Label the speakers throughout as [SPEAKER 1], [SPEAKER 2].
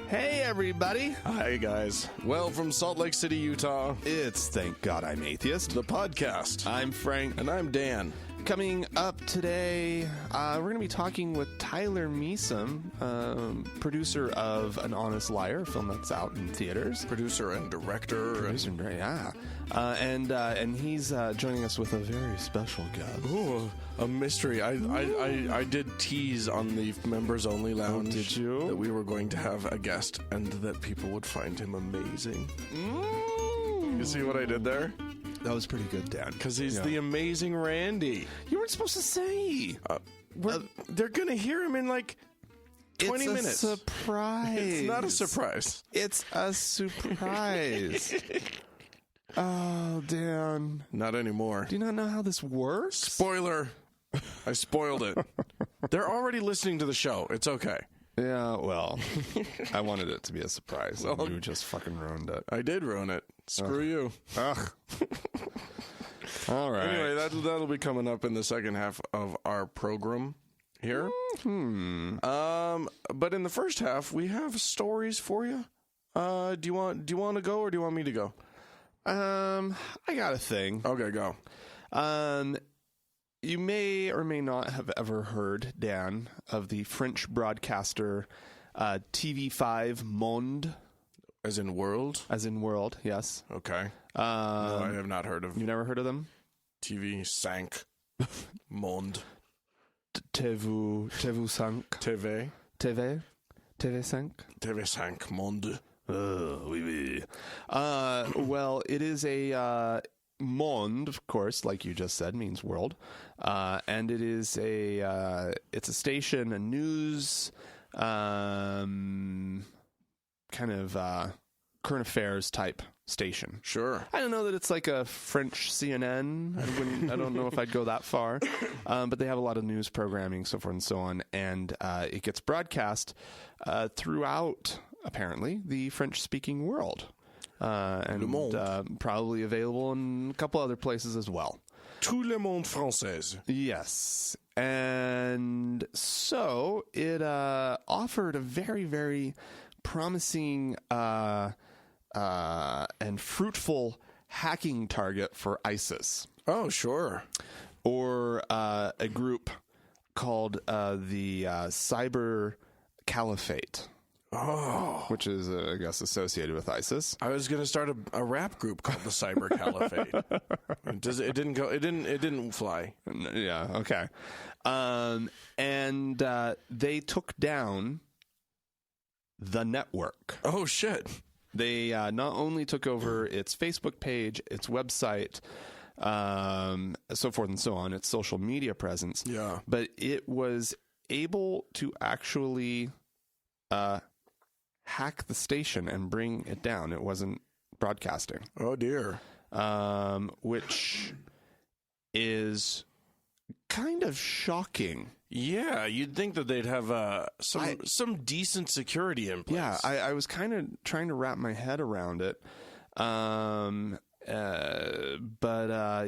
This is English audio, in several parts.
[SPEAKER 1] Hey, everybody.
[SPEAKER 2] Hi, guys. Well, from Salt Lake City, Utah,
[SPEAKER 1] It's Thank God I'm Atheist.
[SPEAKER 2] the podcast.
[SPEAKER 1] I'm Frank.
[SPEAKER 2] And I'm Dan.
[SPEAKER 1] Coming up today, we're going to be talking with Tyler Measom, producer of An Honest Liar, a film that's out in theaters.
[SPEAKER 2] Producer and director.
[SPEAKER 1] Yeah. And he's joining us with a very special guest.
[SPEAKER 2] Ooh, a mystery. I did tease on the members only lounge.
[SPEAKER 1] did you?
[SPEAKER 2] That we were going to have a guest and that people would find him amazing. You see what I did there?
[SPEAKER 1] That was pretty good, Dan.
[SPEAKER 2] Because he's the amazing Randi.
[SPEAKER 1] You weren't supposed to say.
[SPEAKER 2] They're going to hear him in like 20 minutes.
[SPEAKER 1] It's a surprise.
[SPEAKER 2] It's not a surprise.
[SPEAKER 1] It's a surprise. Oh, Dan.
[SPEAKER 2] Not anymore.
[SPEAKER 1] Do you not know how this works?
[SPEAKER 2] Spoiler. I spoiled it. They're already listening to the show. It's okay.
[SPEAKER 1] Yeah, well, I wanted it to be a surprise. And you just fucking ruined it.
[SPEAKER 2] I did ruin it. Screw you.
[SPEAKER 1] Ugh. All right.
[SPEAKER 2] Anyway, that'll be coming up in the second half of our program here. But in the first half, we have stories for you. Do you want to go or do you want me to go?
[SPEAKER 1] I got a thing.
[SPEAKER 2] Okay, go.
[SPEAKER 1] You may or may not have ever heard, Dan, of the French broadcaster TV5 Monde.
[SPEAKER 2] As in world?
[SPEAKER 1] As in world, yes.
[SPEAKER 2] Okay. No, I have not heard of.
[SPEAKER 1] You've never heard of them?
[SPEAKER 2] TV5 Monde.
[SPEAKER 1] TV5
[SPEAKER 2] TV.
[SPEAKER 1] TV5
[SPEAKER 2] TV5 Monde.
[SPEAKER 1] Oui, oui. Well, it is a monde, of course, like you just said, means world, and it is it's a station, a news, kind of current affairs type station.
[SPEAKER 2] Sure.
[SPEAKER 1] I don't know that it's like a French CNN. I don't know if I'd go that far, but they have a lot of news programming, so forth and so on, and it gets broadcast throughout, apparently, the French-speaking world. And probably available in a couple other places as well.
[SPEAKER 2] Tout le monde français.
[SPEAKER 1] Yes. And so it offered a very, very promising and fruitful hacking target for ISIS.
[SPEAKER 2] Oh, sure.
[SPEAKER 1] Or a group called the Cyber Caliphate.
[SPEAKER 2] Oh,
[SPEAKER 1] which is, I guess, associated with ISIS.
[SPEAKER 2] I was going to start a rap group called the Cyber Caliphate. It didn't fly.
[SPEAKER 1] Yeah. Okay. And they took down the network.
[SPEAKER 2] Oh shit!
[SPEAKER 1] They not only took over its Facebook page, its website, so forth and so on, its social media presence.
[SPEAKER 2] Yeah.
[SPEAKER 1] But it was able to actually hack the station and bring it down. It wasn't broadcasting.
[SPEAKER 2] Oh dear.
[SPEAKER 1] Which is kind of shocking.
[SPEAKER 2] Yeah, you'd think that they'd have some decent security in place.
[SPEAKER 1] Yeah, I was kind of trying to wrap my head around it. But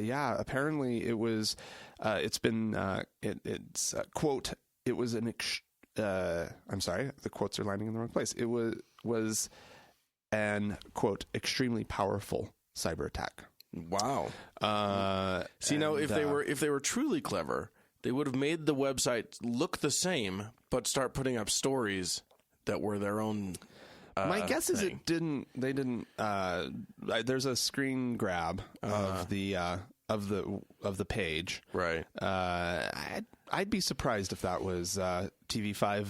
[SPEAKER 1] yeah, apparently it was. It's been. It's quote. It was an. I'm sorry, the quotes are landing in the wrong place. It was an, quote, extremely powerful cyber attack.
[SPEAKER 2] Wow. See, now if they were truly clever, they would have made the website look the same, but start putting up stories that were their own.
[SPEAKER 1] My guess is
[SPEAKER 2] thing.
[SPEAKER 1] they didn't. There's a screen grab of the page.
[SPEAKER 2] Right.
[SPEAKER 1] I'd be surprised if that was TV5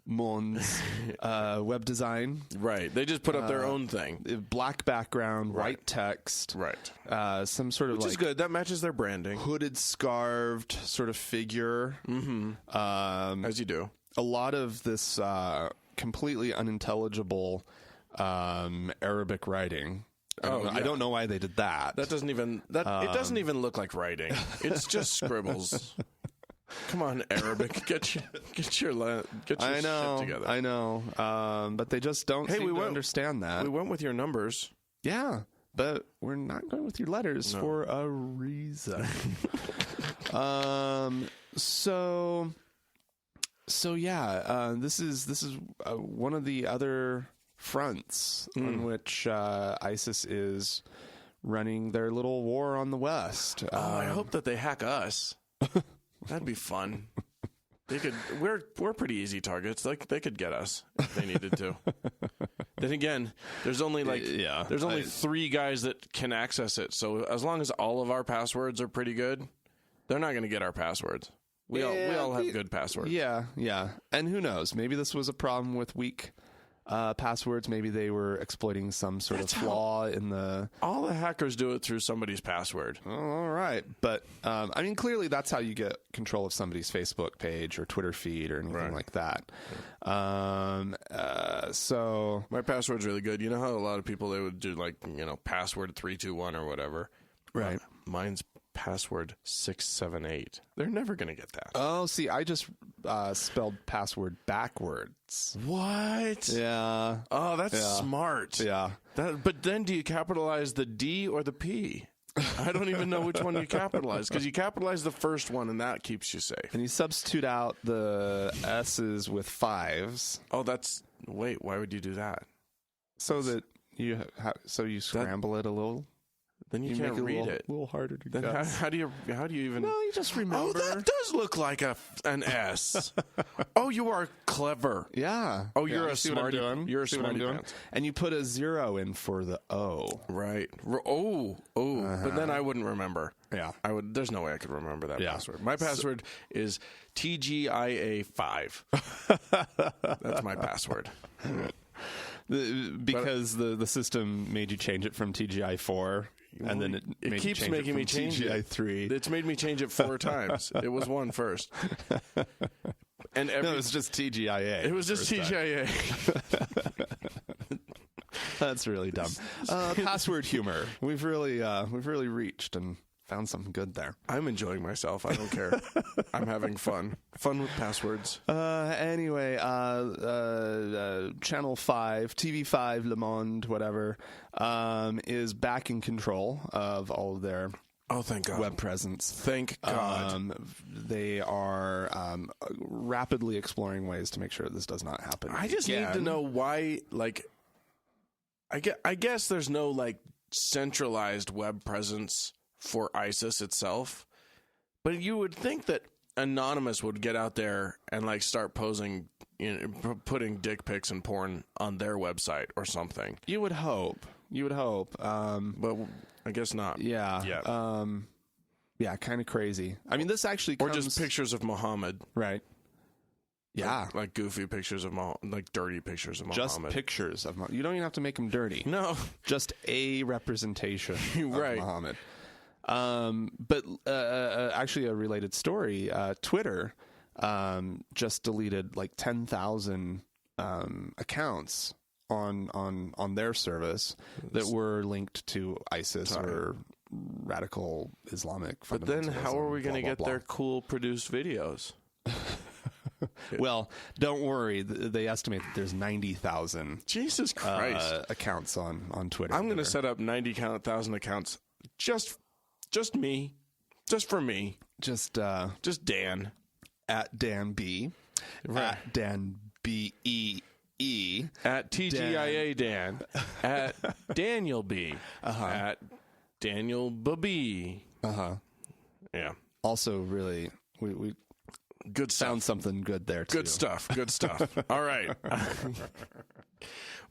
[SPEAKER 1] Monde's web design.
[SPEAKER 2] Right. They just put up their own thing.
[SPEAKER 1] Black background, white text.
[SPEAKER 2] Right.
[SPEAKER 1] Some sort of
[SPEAKER 2] Which is good. That matches their branding.
[SPEAKER 1] Hooded, scarved sort of figure.
[SPEAKER 2] Mm-hmm. As you do.
[SPEAKER 1] A lot of this completely unintelligible Arabic writing. I don't know why they did that.
[SPEAKER 2] That doesn't even it doesn't even look like writing. It's just scribbles. Come on, Arabic, get your shit together.
[SPEAKER 1] I know, but they just don't seem to understand that.
[SPEAKER 2] We went with your numbers.
[SPEAKER 1] Yeah, but we're not going with your letters for a reason. So So this is one of the other fronts on which ISIS is running their little war on the West.
[SPEAKER 2] I hope that they hack us. That'd be fun. They could. We're pretty easy targets. Like they could get us if they needed to. Then again, there's only there's only 3 guys that can access it. So as long as all of our passwords are pretty good, they're not going to get our passwords. We all have good passwords.
[SPEAKER 1] Yeah. And who knows? Maybe this was a problem with weak passwords. Maybe they were exploiting some sort of flaw in the...
[SPEAKER 2] All the hackers do it through somebody's password.
[SPEAKER 1] Oh, all right. But, I mean, clearly that's how you get control of somebody's Facebook page or Twitter feed or anything like that. So...
[SPEAKER 2] My password's really good. You know how a lot of people, they would do password 321 or whatever?
[SPEAKER 1] Right.
[SPEAKER 2] Mine's password 678. They're never going to get that.
[SPEAKER 1] Oh, see, I just spelled password backwards.
[SPEAKER 2] What?
[SPEAKER 1] Yeah.
[SPEAKER 2] Oh, that's smart.
[SPEAKER 1] Yeah.
[SPEAKER 2] But then do you capitalize the D or the P? I don't even know which one you capitalize, because you capitalize the first one and that keeps you safe.
[SPEAKER 1] And you substitute out the S's with 5s.
[SPEAKER 2] Oh, wait, why would you do that?
[SPEAKER 1] So that you scramble it a little.
[SPEAKER 2] Then you can't read it.
[SPEAKER 1] A little harder to
[SPEAKER 2] then
[SPEAKER 1] guess.
[SPEAKER 2] How do you even...
[SPEAKER 1] No, you just remember.
[SPEAKER 2] Oh, that does look like an S. Oh, you are clever.
[SPEAKER 1] Yeah.
[SPEAKER 2] Oh, you're a smarty. You're a smarty pants.
[SPEAKER 1] And you put a 0 in for the O.
[SPEAKER 2] Right. But then I wouldn't remember.
[SPEAKER 1] Yeah.
[SPEAKER 2] There's no way I could remember that password. My password is TGIA5. That's my password.
[SPEAKER 1] Because the system made you change it from TGI4, and then it
[SPEAKER 2] keeps making me change
[SPEAKER 1] TGI3.
[SPEAKER 2] It's made me change it 4 times. It was 1 first. And
[SPEAKER 1] no, it was just TGIA.
[SPEAKER 2] It was just TGIA.
[SPEAKER 1] That's really dumb. Password humor. We've really reached and found something good there.
[SPEAKER 2] I'm enjoying myself. I don't care. I'm having fun. Fun with passwords.
[SPEAKER 1] Anyway, Channel 5, TV5 Monde, whatever, is back in control of all of their
[SPEAKER 2] thank God.
[SPEAKER 1] web presence.
[SPEAKER 2] Thank God.
[SPEAKER 1] They are rapidly exploring ways to make sure this does not happen.
[SPEAKER 2] I just need to know why, I guess there's no, centralized web presence for ISIS itself, but you would think that Anonymous would get out there and start posing, putting dick pics and porn on their website or something.
[SPEAKER 1] You would hope.
[SPEAKER 2] But I guess not.
[SPEAKER 1] Yeah. Yeah, kind of crazy. I mean, this actually
[SPEAKER 2] comes... Or just pictures of Muhammad.
[SPEAKER 1] Right. Yeah.
[SPEAKER 2] Like goofy pictures of Muhammad, dirty pictures of Muhammad.
[SPEAKER 1] Just pictures of Muhammad. You don't even have to make them dirty.
[SPEAKER 2] No.
[SPEAKER 1] Just a representation of Muhammad. But actually, a related story. Twitter just deleted 10,000 accounts on their service that were linked to ISIS or radical Islamic fundamentalism.
[SPEAKER 2] But then, how are we going to get their cool produced videos?
[SPEAKER 1] Well, don't worry. They estimate that there's 90,000
[SPEAKER 2] Jesus Christ
[SPEAKER 1] accounts on Twitter.
[SPEAKER 2] I'm going to set up 90,000 accounts. Just me. Just for me.
[SPEAKER 1] Just
[SPEAKER 2] Dan.
[SPEAKER 1] At Dan B.
[SPEAKER 2] Right.
[SPEAKER 1] At Dan B-E-E.
[SPEAKER 2] At TGIA Dan. At Daniel B. At Daniel B. Yeah.
[SPEAKER 1] Also, really, we
[SPEAKER 2] good stuff.
[SPEAKER 1] Found something good there, too.
[SPEAKER 2] Good stuff. All right.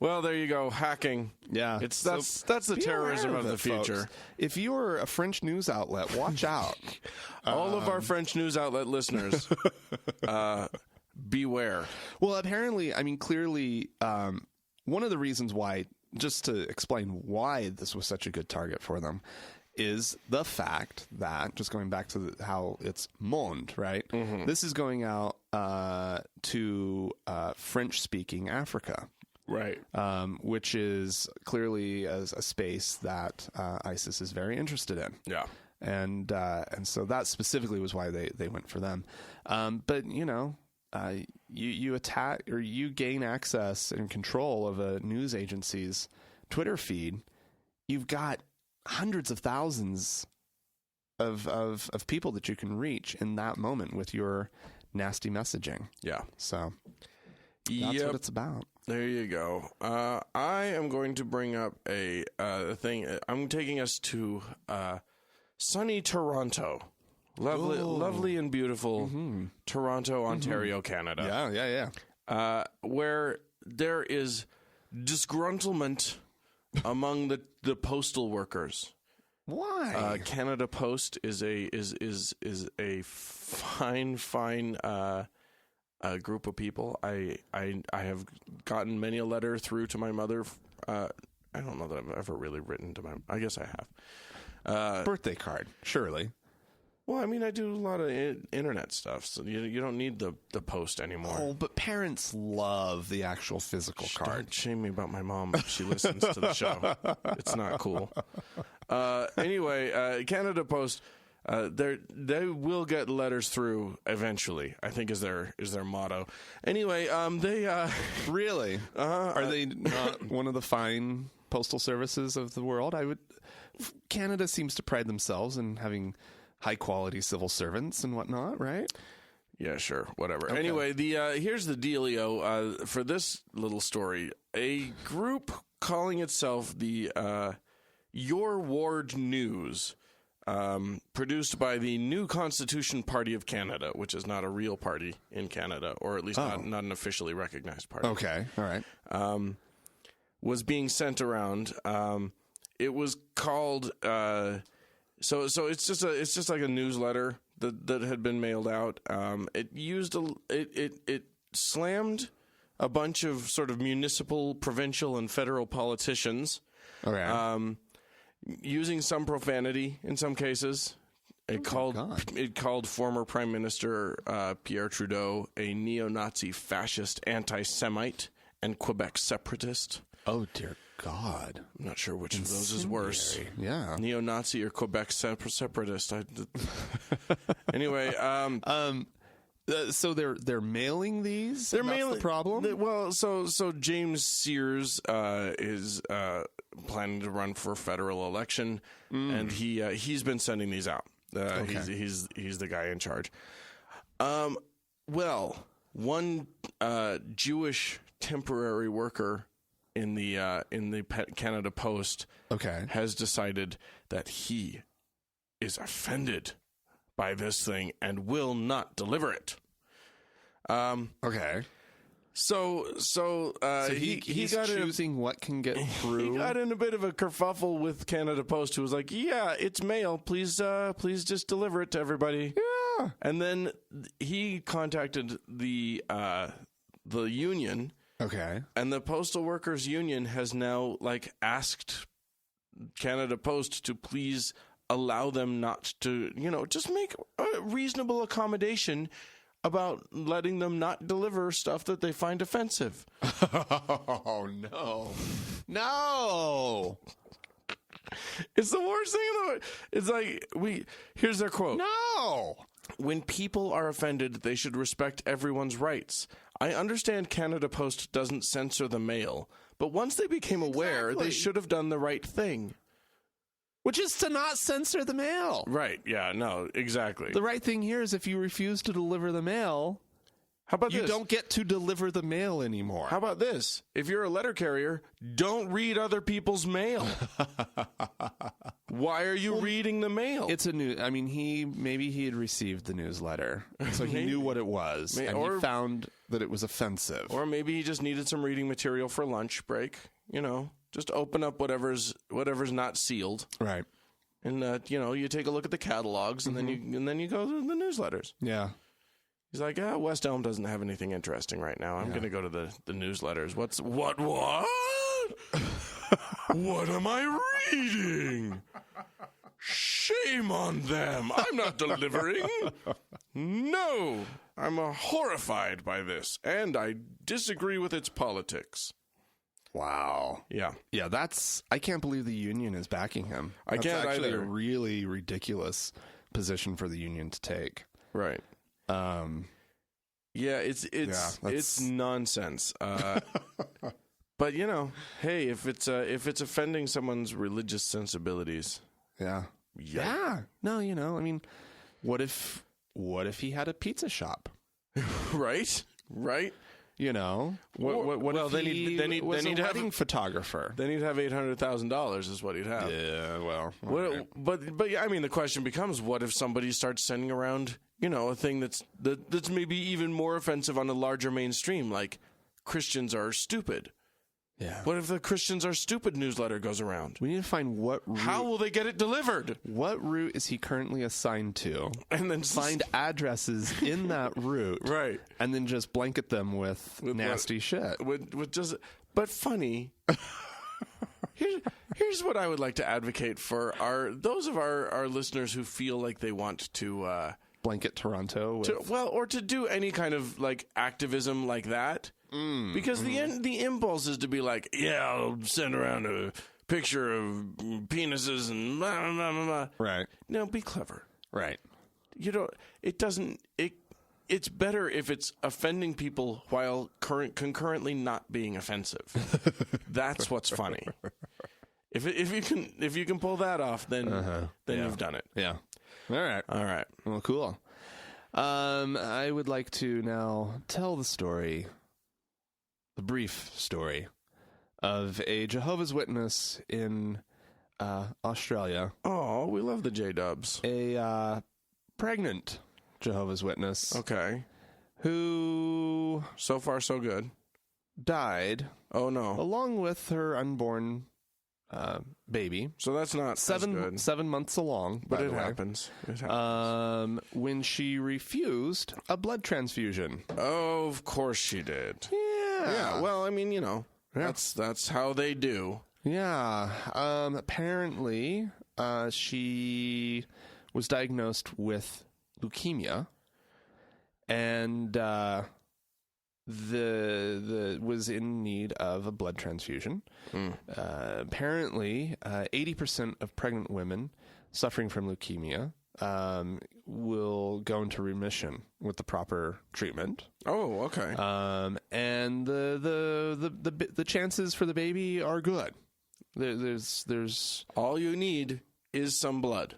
[SPEAKER 2] Well, there you go. Hacking.
[SPEAKER 1] Yeah.
[SPEAKER 2] That's the terrorism of the future.
[SPEAKER 1] Folks. If you're a French news outlet, watch out.
[SPEAKER 2] All of our French news outlet listeners, beware.
[SPEAKER 1] Well, apparently, clearly, one of the reasons why, just to explain why this was such a good target for them, is the fact that, just going back to how it's Monde, right? Mm-hmm. This is going out to French-speaking Africa.
[SPEAKER 2] Right.
[SPEAKER 1] Which is clearly a space that ISIS is very interested in.
[SPEAKER 2] Yeah.
[SPEAKER 1] And so that specifically was why they went for them. But, you attack or you gain access and control of a news agency's Twitter feed, you've got hundreds of thousands of people that you can reach in that moment with your nasty messaging.
[SPEAKER 2] Yeah.
[SPEAKER 1] So that's what it's about.
[SPEAKER 2] There you go. I am going to bring up a thing. I'm taking us to sunny Toronto. Lovely and beautiful Toronto, Ontario, Canada.
[SPEAKER 1] Yeah.
[SPEAKER 2] Where there is disgruntlement among the postal workers.
[SPEAKER 1] Why?
[SPEAKER 2] Canada Post is a fine group of people. I have gotten many a letter through to my mother. I don't know that I've ever really written to my. I guess I have.
[SPEAKER 1] Birthday card, surely.
[SPEAKER 2] Well, I mean, I do a lot of internet stuff, so you don't need the post anymore.
[SPEAKER 1] Oh, but parents love the actual physical card.
[SPEAKER 2] Don't shame me about my mom if she listens to the show. It's not cool. Anyway, Canada Post, they will get letters through eventually, I think is their motto. Anyway, they
[SPEAKER 1] really are they not one of the fine postal services of the world? Canada seems to pride themselves in having high quality civil servants and whatnot, right?
[SPEAKER 2] Yeah, sure, whatever.
[SPEAKER 1] Okay.
[SPEAKER 2] Anyway, here's the dealio for this little story. A group calling itself the Your Ward News, produced by the New Constitution Party of Canada, which is not a real party in Canada, or at least not an officially recognized party.
[SPEAKER 1] Okay, all right.
[SPEAKER 2] Was being sent around. It was called. So it's just like a newsletter that had been mailed out. It slammed a bunch of sort of municipal, provincial, and federal politicians.
[SPEAKER 1] Okay.
[SPEAKER 2] Using some profanity in some cases. It called former Prime Minister Pierre Trudeau a neo-Nazi, fascist, anti-Semite, and Quebec separatist.
[SPEAKER 1] Oh dear God!
[SPEAKER 2] I'm not sure which of those is worse.
[SPEAKER 1] Yeah,
[SPEAKER 2] neo-Nazi or Quebec separatist. Anyway,
[SPEAKER 1] so they're mailing these. They're mailing the problem.
[SPEAKER 2] So James Sears is planning to run for federal election, and he's been sending these out.
[SPEAKER 1] Okay.
[SPEAKER 2] He's the guy in charge. One Jewish temporary worker in the Canada Post has decided that he is offended by this thing and will not deliver it.
[SPEAKER 1] Okay.
[SPEAKER 2] So
[SPEAKER 1] he's got choosing what can get through.
[SPEAKER 2] He got in a bit of a kerfuffle with Canada Post, who was like, "Yeah, it's mail. Please just deliver it to everybody."
[SPEAKER 1] Yeah.
[SPEAKER 2] And then he contacted the union.
[SPEAKER 1] Okay.
[SPEAKER 2] And the Postal Workers Union has now asked Canada Post to please allow them not to, just make a reasonable accommodation about letting them not deliver stuff that they find offensive.
[SPEAKER 1] Oh, no. No.
[SPEAKER 2] It's the worst thing in the world. It's like, here's their quote.
[SPEAKER 1] No.
[SPEAKER 2] When people are offended, they should respect everyone's rights. I understand Canada Post doesn't censor the mail, but once they became aware, they should have done the right thing.
[SPEAKER 1] Which is to not censor the mail.
[SPEAKER 2] Right, yeah, no, exactly.
[SPEAKER 1] The right thing here is if you refuse to deliver the mail,
[SPEAKER 2] how about
[SPEAKER 1] you don't get to deliver the mail anymore.
[SPEAKER 2] How about this? If you're a letter carrier, don't read other people's mail. Why are you reading the mail?
[SPEAKER 1] It's maybe he had received the newsletter, so he knew what it was, and he found that it was offensive.
[SPEAKER 2] Or maybe he just needed some reading material for lunch break, Just open up whatever's not sealed,
[SPEAKER 1] right?
[SPEAKER 2] And you take a look at the catalogs, and then you go to the newsletters.
[SPEAKER 1] Yeah.
[SPEAKER 2] He's like, West Elm doesn't have anything interesting right now. I'm going to go to the newsletters. What? What am I reading? Shame on them. I'm not delivering. No, I'm horrified by this, and I disagree with its politics.
[SPEAKER 1] Wow.
[SPEAKER 2] Yeah.
[SPEAKER 1] Yeah, I can't believe the union is backing him.
[SPEAKER 2] I can't
[SPEAKER 1] actually
[SPEAKER 2] either.
[SPEAKER 1] A really ridiculous position for the union to take.
[SPEAKER 2] Right. Yeah, it's nonsense. But hey, if it's offending someone's religious sensibilities,
[SPEAKER 1] yeah. No, what if he had a pizza shop
[SPEAKER 2] Right.
[SPEAKER 1] You know, what
[SPEAKER 2] well,
[SPEAKER 1] if
[SPEAKER 2] they
[SPEAKER 1] he
[SPEAKER 2] need
[SPEAKER 1] was a
[SPEAKER 2] to have
[SPEAKER 1] wedding photographer?
[SPEAKER 2] They need to have $800,000 is what he'd have.
[SPEAKER 1] Yeah, well,
[SPEAKER 2] What, but yeah, I mean, the question becomes, what if somebody starts sending around, a thing that's maybe even more offensive on a larger mainstream, like Christians are stupid.
[SPEAKER 1] Yeah.
[SPEAKER 2] What if the Christians are stupid newsletter goes around?
[SPEAKER 1] We need to find what route.
[SPEAKER 2] How will they get it delivered?
[SPEAKER 1] What route is he currently assigned to?
[SPEAKER 2] And then
[SPEAKER 1] find addresses in that route,
[SPEAKER 2] right? And
[SPEAKER 1] then just blanket them with nasty shit.
[SPEAKER 2] With just, but funny. Here's what I would like to advocate for those of our listeners who feel like they want to
[SPEAKER 1] blanket Toronto with...
[SPEAKER 2] or to do any kind of like activism like that. Because the impulse is to be like, yeah, I'll send around a picture of penises and blah, blah, blah, blah.
[SPEAKER 1] Right.
[SPEAKER 2] No, be clever.
[SPEAKER 1] Right.
[SPEAKER 2] It's better if it's offending people while concurrently not being offensive. That's what's funny. If you can pull that off, then you've done it.
[SPEAKER 1] Yeah. All right. Well, cool. I would like to now tell the brief story of a Jehovah's Witness in Australia.
[SPEAKER 2] Oh, we love the J-dubs.
[SPEAKER 1] A pregnant Jehovah's Witness.
[SPEAKER 2] Okay.
[SPEAKER 1] Who...
[SPEAKER 2] So far, so good.
[SPEAKER 1] Died.
[SPEAKER 2] Oh, no.
[SPEAKER 1] Along with her unborn baby.
[SPEAKER 2] So that's not good.
[SPEAKER 1] 7 months along.
[SPEAKER 2] But it happens.
[SPEAKER 1] When she refused a blood transfusion.
[SPEAKER 2] Oh, of course she did.
[SPEAKER 1] Yeah.
[SPEAKER 2] Well, I mean, that's how they do.
[SPEAKER 1] Yeah. Apparently, she was diagnosed with leukemia, and was in need of a blood transfusion. Apparently, 80% of pregnant women suffering from leukemia will go into remission with the proper treatment.
[SPEAKER 2] Oh, okay.
[SPEAKER 1] And the chances for the baby are good. There's
[SPEAKER 2] all you need is some blood.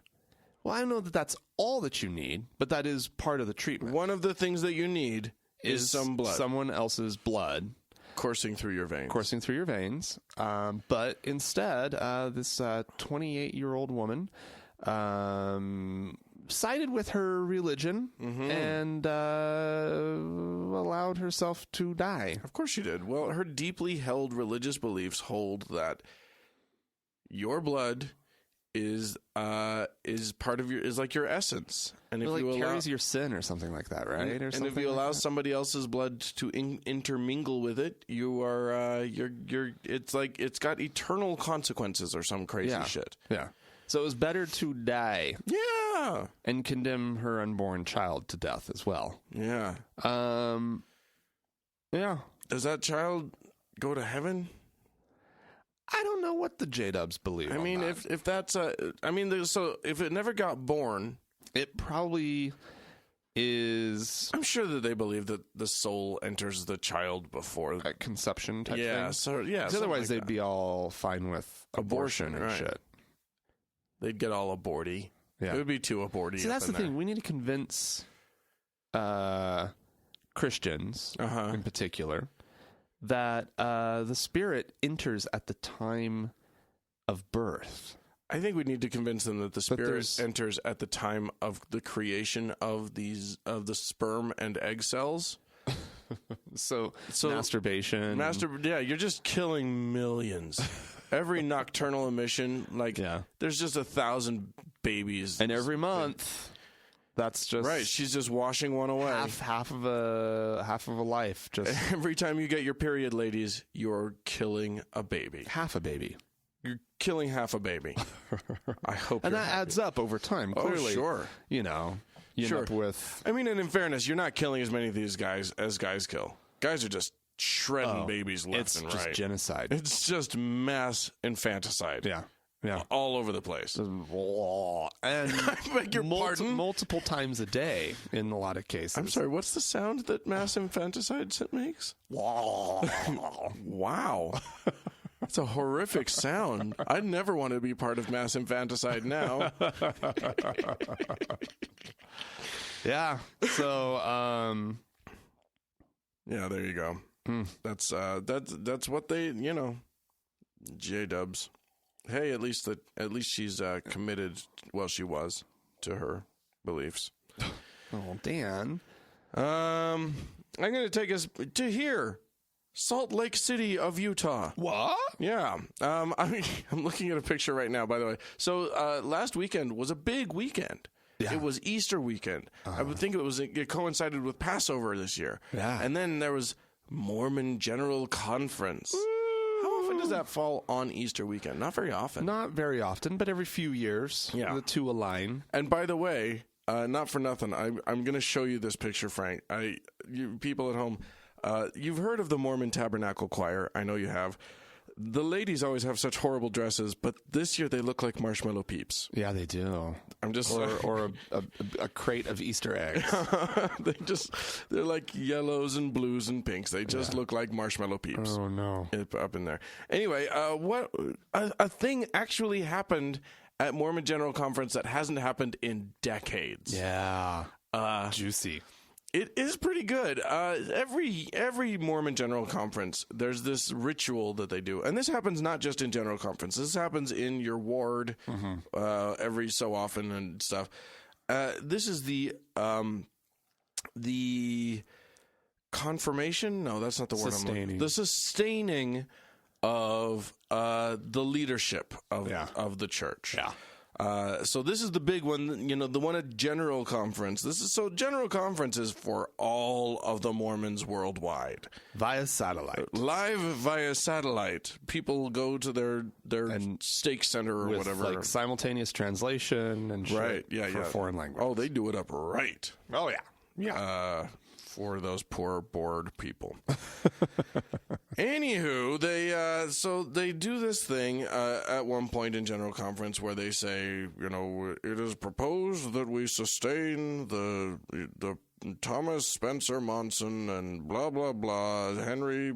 [SPEAKER 1] Well, I don't know that that's all that you need, but that is part of the treatment.
[SPEAKER 2] One of the things that you need is some blood.
[SPEAKER 1] Someone else's blood.
[SPEAKER 2] Coursing through your veins.
[SPEAKER 1] But instead, this 28-year-old woman sided with her religion and allowed herself to die.
[SPEAKER 2] Of course she did. Well, her deeply held religious beliefs hold that your blood is part of is like your essence, and if you
[SPEAKER 1] carries your sin or something like that, right?
[SPEAKER 2] And if you allow somebody else's blood to intermingle with it, you are it's got eternal consequences or some crazy shit.
[SPEAKER 1] Yeah. So it was better to die.
[SPEAKER 2] Yeah.
[SPEAKER 1] And condemn her unborn child to death as well.
[SPEAKER 2] Yeah.
[SPEAKER 1] Yeah.
[SPEAKER 2] Does that child go to heaven?
[SPEAKER 1] I don't know what the J-dubs believe.
[SPEAKER 2] I mean, if that's so if it never got born,
[SPEAKER 1] it probably is.
[SPEAKER 2] I'm sure that they believe that the soul enters the child before
[SPEAKER 1] conception type thing.
[SPEAKER 2] Yeah. So yeah.
[SPEAKER 1] Otherwise, they'd be all fine with abortion and shit.
[SPEAKER 2] They'd get all aborty. Yeah. It would be too aborty.
[SPEAKER 1] See, that's the thing. We need to convince Christians in particular that the spirit enters at the time of birth.
[SPEAKER 2] I think we need to convince them that the spirit enters at the time of the creation of the sperm and egg cells.
[SPEAKER 1] so masturbation.
[SPEAKER 2] Yeah, you're just killing millions. Every nocturnal emission, there's just 1,000 babies.
[SPEAKER 1] And every month... That's just
[SPEAKER 2] right. She's just washing one away.
[SPEAKER 1] Half of a life. Just
[SPEAKER 2] every time you get your period, ladies, you're killing a baby.
[SPEAKER 1] Half a baby.
[SPEAKER 2] You're killing half a baby. I hope.
[SPEAKER 1] And that adds up over time. Clearly,
[SPEAKER 2] sure.
[SPEAKER 1] You end up with.
[SPEAKER 2] I mean, and in fairness, you're not killing as many of these guys as guys kill. Guys are just shredding babies left and right.
[SPEAKER 1] It's just genocide.
[SPEAKER 2] It's just mass infanticide.
[SPEAKER 1] Yeah. Yeah,
[SPEAKER 2] all over the place,
[SPEAKER 1] and
[SPEAKER 2] I beg your pardon?
[SPEAKER 1] Multiple times a day in a lot of cases.
[SPEAKER 2] I'm sorry. What's the sound that mass infanticide makes? Wow, that's a horrific sound. I'd never want to be part of mass infanticide now.
[SPEAKER 1] Yeah. So,
[SPEAKER 2] Yeah, there you go. That's what they, J-dubs. Hey, at least she's committed. Well, she was to her beliefs.
[SPEAKER 1] Oh, Dan.
[SPEAKER 2] I'm going to take us to here, Salt Lake City of Utah.
[SPEAKER 1] What?
[SPEAKER 2] Yeah. I'm looking at a picture right now, by the way. So last weekend was a big weekend. Yeah. It was Easter weekend. I would think it coincided with Passover this year.
[SPEAKER 1] Yeah.
[SPEAKER 2] And then there was Mormon General Conference. How often does that fall on Easter weekend? Not very often.
[SPEAKER 1] Not very often, but every few years.
[SPEAKER 2] Yeah.
[SPEAKER 1] The two align.
[SPEAKER 2] And by the way, not for nothing, I'm going to show you this picture, Frank. You people at home, you've heard of the Mormon Tabernacle Choir. I know you have. The ladies always have such horrible dresses, but this year they look like marshmallow peeps.
[SPEAKER 1] Yeah, they do.
[SPEAKER 2] I'm just
[SPEAKER 1] or a crate of Easter eggs.
[SPEAKER 2] They're like yellows and blues and pinks. They just look like marshmallow peeps.
[SPEAKER 1] Oh no,
[SPEAKER 2] up in there. Anyway, a thing actually happened at Mormon General Conference that hasn't happened in decades.
[SPEAKER 1] Yeah, juicy.
[SPEAKER 2] It is pretty good. Every Mormon General Conference, there's this ritual that they do. And this happens not just in General Conference. This happens in your ward every so often and stuff. This is the confirmation? No, that's not the word I'm looking for. The sustaining of the leadership of the church.
[SPEAKER 1] Yeah.
[SPEAKER 2] So this is the big one, the one at General Conference. General Conference is for all of the Mormons worldwide.
[SPEAKER 1] Via satellite.
[SPEAKER 2] Live via satellite. People go to their stake center or
[SPEAKER 1] with
[SPEAKER 2] whatever.
[SPEAKER 1] Like simultaneous translation and shit for foreign language.
[SPEAKER 2] Oh, they do it up right.
[SPEAKER 1] Oh, yeah. Yeah.
[SPEAKER 2] For those poor bored people. Anywho, they do this thing at one point in General Conference where they say, it is proposed that we sustain the Thomas Spencer Monson and blah blah blah Henry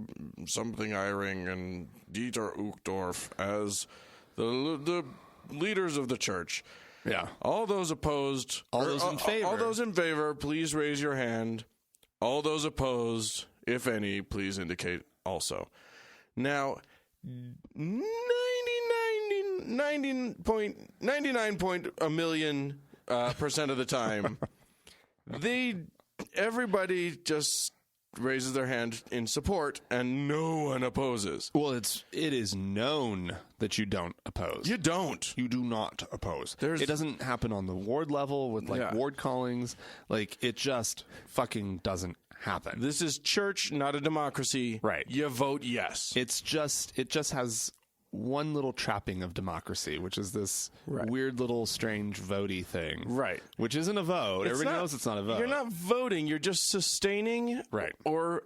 [SPEAKER 2] something Eyring and Dieter Uchtdorf as the leaders of the church.
[SPEAKER 1] Yeah.
[SPEAKER 2] All those opposed.
[SPEAKER 1] All those in favor.
[SPEAKER 2] All those in favor, please raise your hand. All those opposed, if any, please indicate also. Now, 99.1 of the time, everybody just raises their hand in support, and no one opposes.
[SPEAKER 1] Well, it is known that you don't oppose.
[SPEAKER 2] You don't.
[SPEAKER 1] You do not oppose. It doesn't happen on the ward level with ward callings. It just fucking doesn't happen.
[SPEAKER 2] This is church, not a democracy.
[SPEAKER 1] Right.
[SPEAKER 2] You vote yes.
[SPEAKER 1] It just has one little trapping of democracy, which is this weird little strange votey thing. Right. Which isn't a vote. Everybody knows it's not a vote.
[SPEAKER 2] You're not voting. You're just sustaining or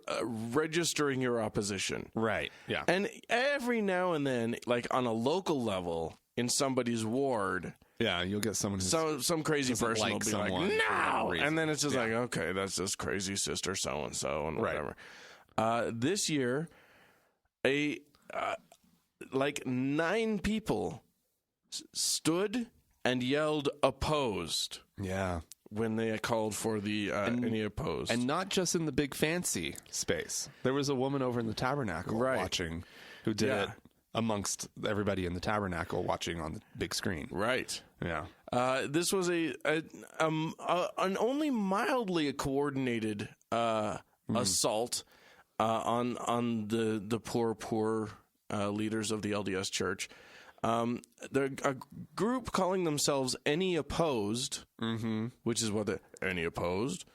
[SPEAKER 2] registering your opposition.
[SPEAKER 1] Right. Yeah.
[SPEAKER 2] And every now and then, on a local level in somebody's ward,
[SPEAKER 1] you'll get someone
[SPEAKER 2] some crazy person will be like, no! And then it's just okay, that's just crazy sister so-and-so and whatever. This year, 9 people stood and yelled opposed.
[SPEAKER 1] Yeah.
[SPEAKER 2] When they called for the any opposed.
[SPEAKER 1] And not just in the big fancy space. There was a woman over in the tabernacle watching who did it amongst everybody in the tabernacle watching on the big screen.
[SPEAKER 2] Right.
[SPEAKER 1] Yeah.
[SPEAKER 2] This was an only mildly coordinated assault on the poor leaders of the LDS Church. They're a group calling themselves Any Opposed, which is what Any Opposed,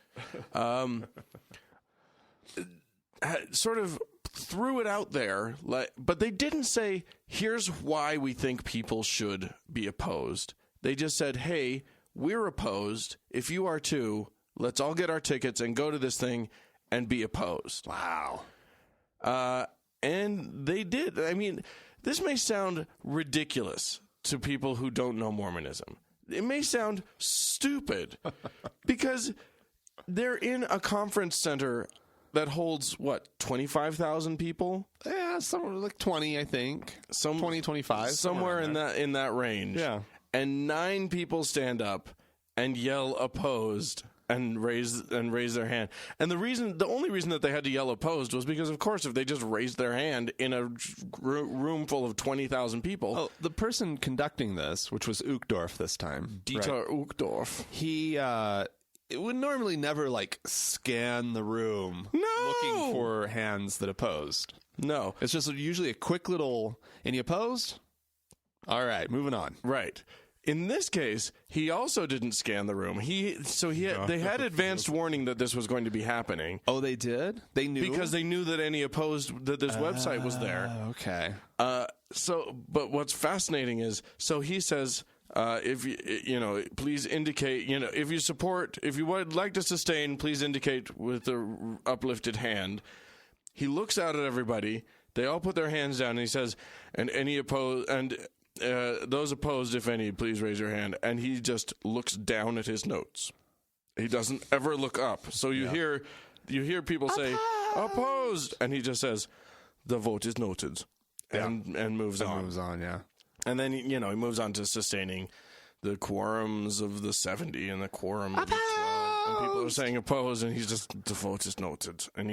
[SPEAKER 2] sort of threw it out there, but they didn't say, here's why we think people should be opposed. They just said, hey, we're opposed. If you are too, let's all get our tickets and go to this thing and be opposed.
[SPEAKER 1] Wow.
[SPEAKER 2] And they did. I mean, this may sound ridiculous to people who don't know Mormonism. It may sound stupid because they're in a conference center that holds, 25,000 people?
[SPEAKER 1] Yeah, somewhere like 20, I think. 20, 25.
[SPEAKER 2] Somewhere in that range.
[SPEAKER 1] Yeah.
[SPEAKER 2] And 9 people stand up and yell opposed and raise their hand. And the only reason that they had to yell opposed was because, of course, if they just raised their hand in a room full of 20,000 people.
[SPEAKER 1] Oh, the person conducting this, which was Uchtdorf this time.
[SPEAKER 2] Dieter Uchtdorf.
[SPEAKER 1] He it would normally never like scan the room looking for hands that opposed.
[SPEAKER 2] No.
[SPEAKER 1] It's just usually a quick little, any opposed? All right, moving on.
[SPEAKER 2] Right. In this case, he also didn't scan the room. They had advanced warning that this was going to be happening.
[SPEAKER 1] Oh, they did? They knew?
[SPEAKER 2] Because they knew that any opposed, that this website was there.
[SPEAKER 1] Okay.
[SPEAKER 2] But what's fascinating is, so he says, if please indicate, if you would like to sustain, please indicate with the uplifted hand. He looks out at everybody. They all put their hands down, and he says, and any opposed, and those opposed, if any, please raise your hand. And he just looks down at his notes. He doesn't ever look up. So you hear people say opposed, and he just says, the vote is noted, and moves on.
[SPEAKER 1] Moves on, yeah.
[SPEAKER 2] And then he moves on to sustaining the quorums of the 70 and the quorum of the 12. And people are saying opposed, and he's just, the vote is noted. And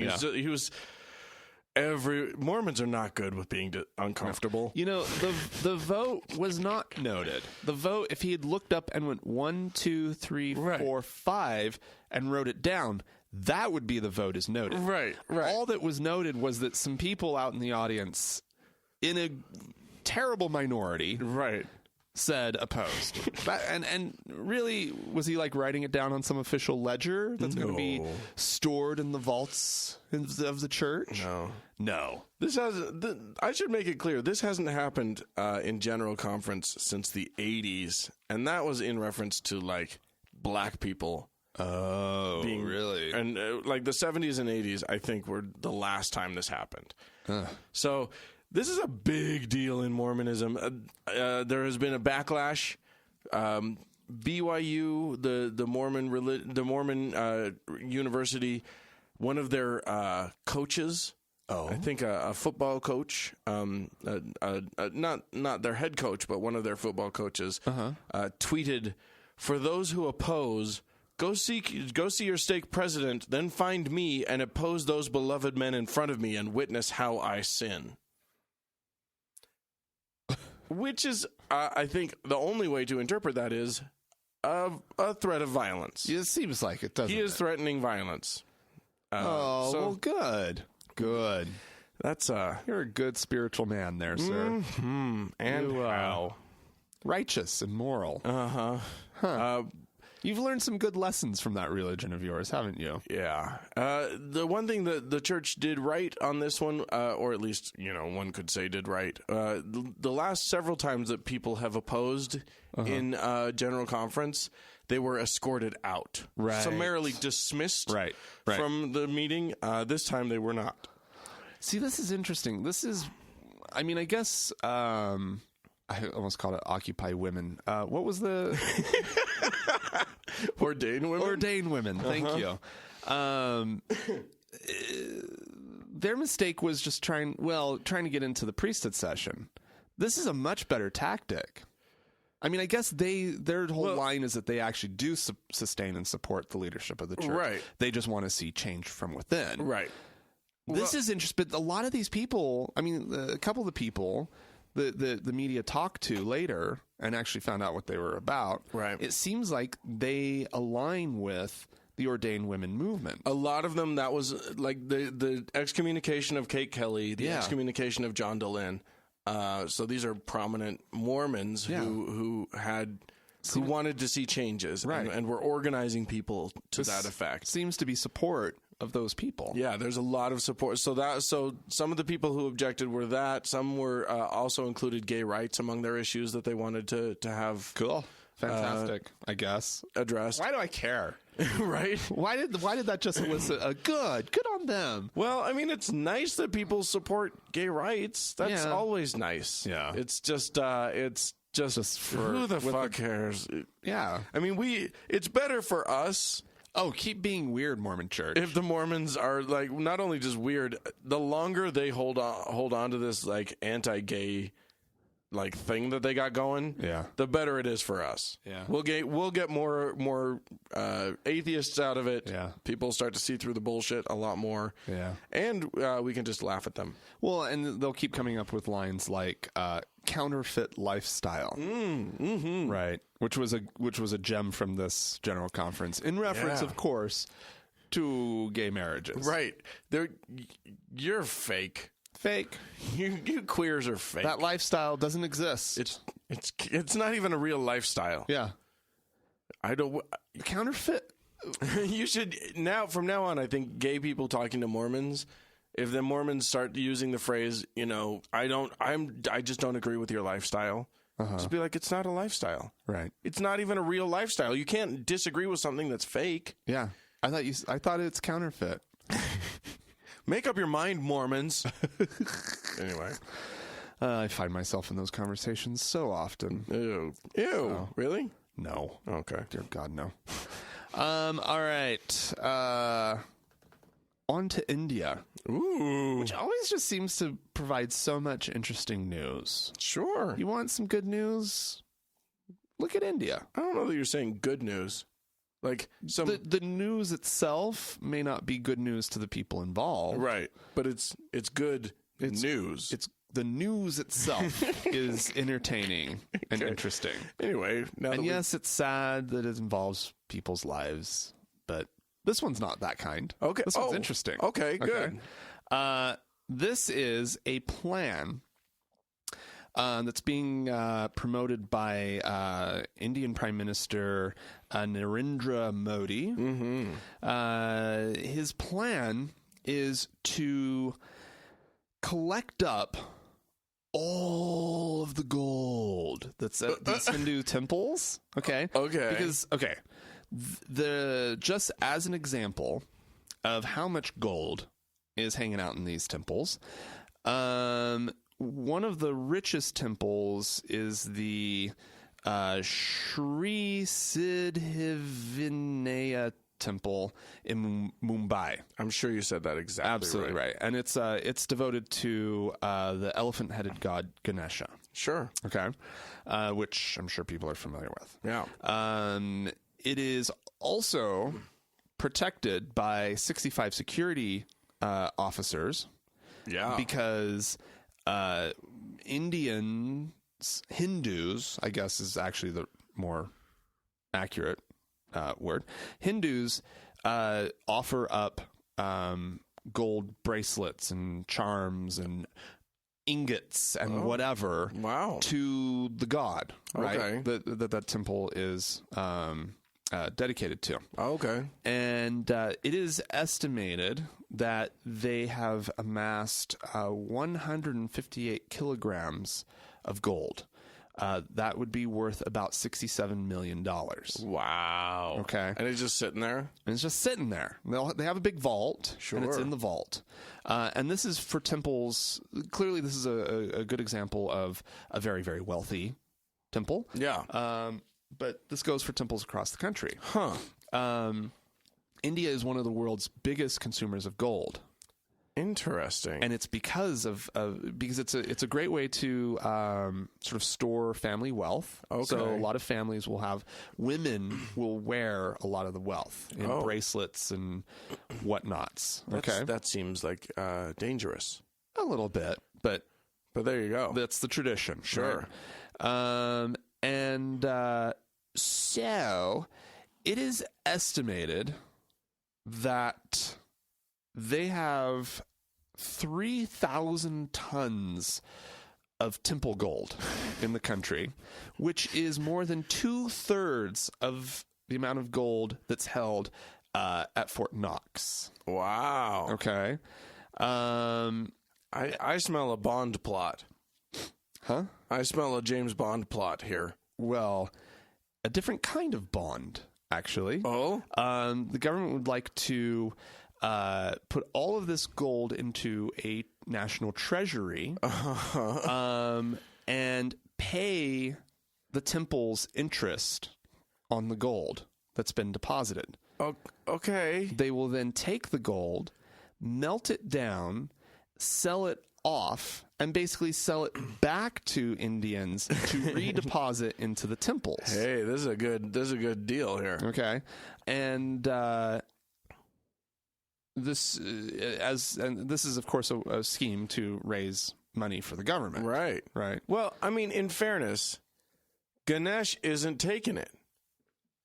[SPEAKER 2] Mormons are not good with being uncomfortable.
[SPEAKER 1] The vote was not noted. The vote, if he had looked up and went 1, 2, 3, 4, 5 and wrote it down, that would be the vote is noted.
[SPEAKER 2] Right.
[SPEAKER 1] All that was noted was that some people out in the audience, in a terrible minority, said opposed. and really, was he like writing it down on some official ledger that's going to be stored in the vaults of the church? No.
[SPEAKER 2] I should make it clear, this hasn't happened in General Conference since the 80s, and that was in reference to like black people.
[SPEAKER 1] Oh, really?
[SPEAKER 2] And like the 70s and 80s, I think, were the last time this happened. So this is a big deal in Mormonism. There has been a backlash. BYU, the Mormon university, one of their coaches, I think a football coach, not their head coach, but one of their football coaches, tweeted, "For those who oppose, go see your stake president, then find me and oppose those beloved men in front of me and witness how I sin." Which is, I think, the only way to interpret that is a threat of violence.
[SPEAKER 1] It seems like it, doesn't it?
[SPEAKER 2] He is threatening violence.
[SPEAKER 1] Well, good.
[SPEAKER 2] That's
[SPEAKER 1] you're a good spiritual man there, sir.
[SPEAKER 2] Mm-hmm. And how
[SPEAKER 1] righteous and moral. You've learned some good lessons from that religion of yours, haven't you?
[SPEAKER 2] Yeah. The one thing that the church did right on this one, or at least, one could say did right, the last several times that people have opposed in General Conference, they were escorted out.
[SPEAKER 1] Right.
[SPEAKER 2] Summarily dismissed from the meeting. This time they were not.
[SPEAKER 1] See, this is interesting. This is, I guess, I almost called it Occupy Women. What was the...
[SPEAKER 2] Ordained women?
[SPEAKER 1] Ordained women, thank you. Their mistake was just trying to get into the priesthood session. This is a much better tactic. I guess their whole line is that they actually do sustain and support the leadership of the church.
[SPEAKER 2] Right.
[SPEAKER 1] They just want to see change from within.
[SPEAKER 2] Right.
[SPEAKER 1] This is interesting, but a lot of these people, a couple of the people the media talked to later and actually found out what they were about, it seems like they align with the ordained women movement.
[SPEAKER 2] A lot of them, that was like the excommunication of Kate Kelly, the excommunication of John Dehlin. So these are prominent Mormons who wanted to see changes and were organizing people to that effect.
[SPEAKER 1] Seems to be support of those people.
[SPEAKER 2] Yeah, there's a lot of support. So some of the people who objected were that. Some were also included gay rights among their issues that they wanted to have.
[SPEAKER 1] Cool. Fantastic, I guess.
[SPEAKER 2] Addressed.
[SPEAKER 1] Why do I care?
[SPEAKER 2] Right?
[SPEAKER 1] Why did that just elicit a good on them?
[SPEAKER 2] Well, it's nice that people support gay rights. That's always nice.
[SPEAKER 1] Yeah.
[SPEAKER 2] It's just for who the fuck cares?
[SPEAKER 1] Yeah.
[SPEAKER 2] It's better for us.
[SPEAKER 1] Oh, keep being weird, Mormon Church.
[SPEAKER 2] If the Mormons are like not only just weird, the longer they hold on to this like anti-gay like thing that they got going, the better it is for us.
[SPEAKER 1] Yeah.
[SPEAKER 2] We'll get more atheists out of it.
[SPEAKER 1] Yeah.
[SPEAKER 2] People start to see through the bullshit a lot more.
[SPEAKER 1] Yeah.
[SPEAKER 2] And we can just laugh at them.
[SPEAKER 1] Well, and they'll keep coming up with lines like counterfeit lifestyle.
[SPEAKER 2] Mm-hmm.
[SPEAKER 1] Right. Which was a gem from this general conference in reference, of course, to gay marriages.
[SPEAKER 2] Right. You're fake.
[SPEAKER 1] Fake.
[SPEAKER 2] You queers are fake.
[SPEAKER 1] That lifestyle doesn't exist.
[SPEAKER 2] It's not even a real lifestyle.
[SPEAKER 1] Yeah.
[SPEAKER 2] I don't
[SPEAKER 1] counterfeit.
[SPEAKER 2] You should from now on, I think gay people talking to Mormons, if the Mormons start using the phrase, I just don't agree with your lifestyle. Just be like, it's not a lifestyle.
[SPEAKER 1] Right.
[SPEAKER 2] It's not even a real lifestyle. You can't disagree with something that's fake.
[SPEAKER 1] Yeah. I thought it's counterfeit.
[SPEAKER 2] Make up your mind, Mormons. Anyway.
[SPEAKER 1] I find myself in those conversations so often.
[SPEAKER 2] Ew. Oh. Really?
[SPEAKER 1] No.
[SPEAKER 2] Okay.
[SPEAKER 1] Dear God, no. All right. On to India.
[SPEAKER 2] Ooh.
[SPEAKER 1] Which always just seems to provide so much interesting news.
[SPEAKER 2] Sure.
[SPEAKER 1] You want some good news? Look at India.
[SPEAKER 2] I don't know that you're saying good news. Like
[SPEAKER 1] the news itself may not be good news to the people involved.
[SPEAKER 2] Right. But it's good news.
[SPEAKER 1] It's the news itself is entertaining and interesting.
[SPEAKER 2] Anyway,
[SPEAKER 1] yes, it's sad that it involves people's lives, but this one's not that kind.
[SPEAKER 2] Okay.
[SPEAKER 1] This one's interesting.
[SPEAKER 2] Okay, good.
[SPEAKER 1] This is a plan that's being promoted by Indian Prime Minister Narendra Modi.
[SPEAKER 2] Mm-hmm.
[SPEAKER 1] His plan is to collect up all of the gold that's at these Hindu temples. Okay.
[SPEAKER 2] Okay.
[SPEAKER 1] Because just as an example of how much gold is hanging out in these temples, one of the richest temples is the Sri Siddhivinaya temple in Mumbai.
[SPEAKER 2] I'm sure you said that exactly
[SPEAKER 1] Absolutely right. And it's devoted to the elephant-headed god Ganesha.
[SPEAKER 2] Sure.
[SPEAKER 1] Okay. Which I'm sure people are familiar with.
[SPEAKER 2] Yeah.
[SPEAKER 1] It is also protected by 65 security officers.
[SPEAKER 2] Yeah.
[SPEAKER 1] Because Hindus, I guess is actually the more accurate word. Hindus offer up gold bracelets and charms and ingots and whatever to the god, right?
[SPEAKER 2] Okay.
[SPEAKER 1] That temple is dedicated to.
[SPEAKER 2] Okay.
[SPEAKER 1] And it is estimated that they have amassed 158 kilograms of gold. That would be worth about $67 million.
[SPEAKER 2] Wow.
[SPEAKER 1] Okay.
[SPEAKER 2] And it's just sitting there?
[SPEAKER 1] And it's just sitting there. They have a big vault, and it's in the vault. And this is for temples. Clearly, this is a good example of a very, very wealthy temple.
[SPEAKER 2] Yeah.
[SPEAKER 1] But this goes for temples across the country.
[SPEAKER 2] Huh.
[SPEAKER 1] India is one of the world's biggest consumers of gold.
[SPEAKER 2] Interesting.
[SPEAKER 1] And it's because it's a great way to sort of store family wealth.
[SPEAKER 2] Okay.
[SPEAKER 1] So a lot of families women will wear a lot of the wealth in bracelets and whatnots.
[SPEAKER 2] That seems like dangerous.
[SPEAKER 1] A little bit, but
[SPEAKER 2] there you go.
[SPEAKER 1] That's the tradition.
[SPEAKER 2] Sure.
[SPEAKER 1] Right? So it is estimated that they have 3,000 tons of temple gold in the country, which is more than 2/3 of the amount of gold that's held at Fort Knox.
[SPEAKER 2] Wow.
[SPEAKER 1] Okay.
[SPEAKER 2] I smell a Bond plot.
[SPEAKER 1] Huh?
[SPEAKER 2] I smell a James Bond plot here.
[SPEAKER 1] Well, a different kind of bond, actually.
[SPEAKER 2] Oh?
[SPEAKER 1] The government would like to put all of this gold into a national treasury and pay the temple's interest on the gold that's been deposited.
[SPEAKER 2] Okay.
[SPEAKER 1] They will then take the gold, melt it down, sell it off and basically sell it back to Indians to redeposit into the temples.
[SPEAKER 2] Hey, this is a good deal here.
[SPEAKER 1] Okay, and this is of course a scheme to raise money for the government.
[SPEAKER 2] Right. Well, I mean, in fairness, Ganesh isn't taking it.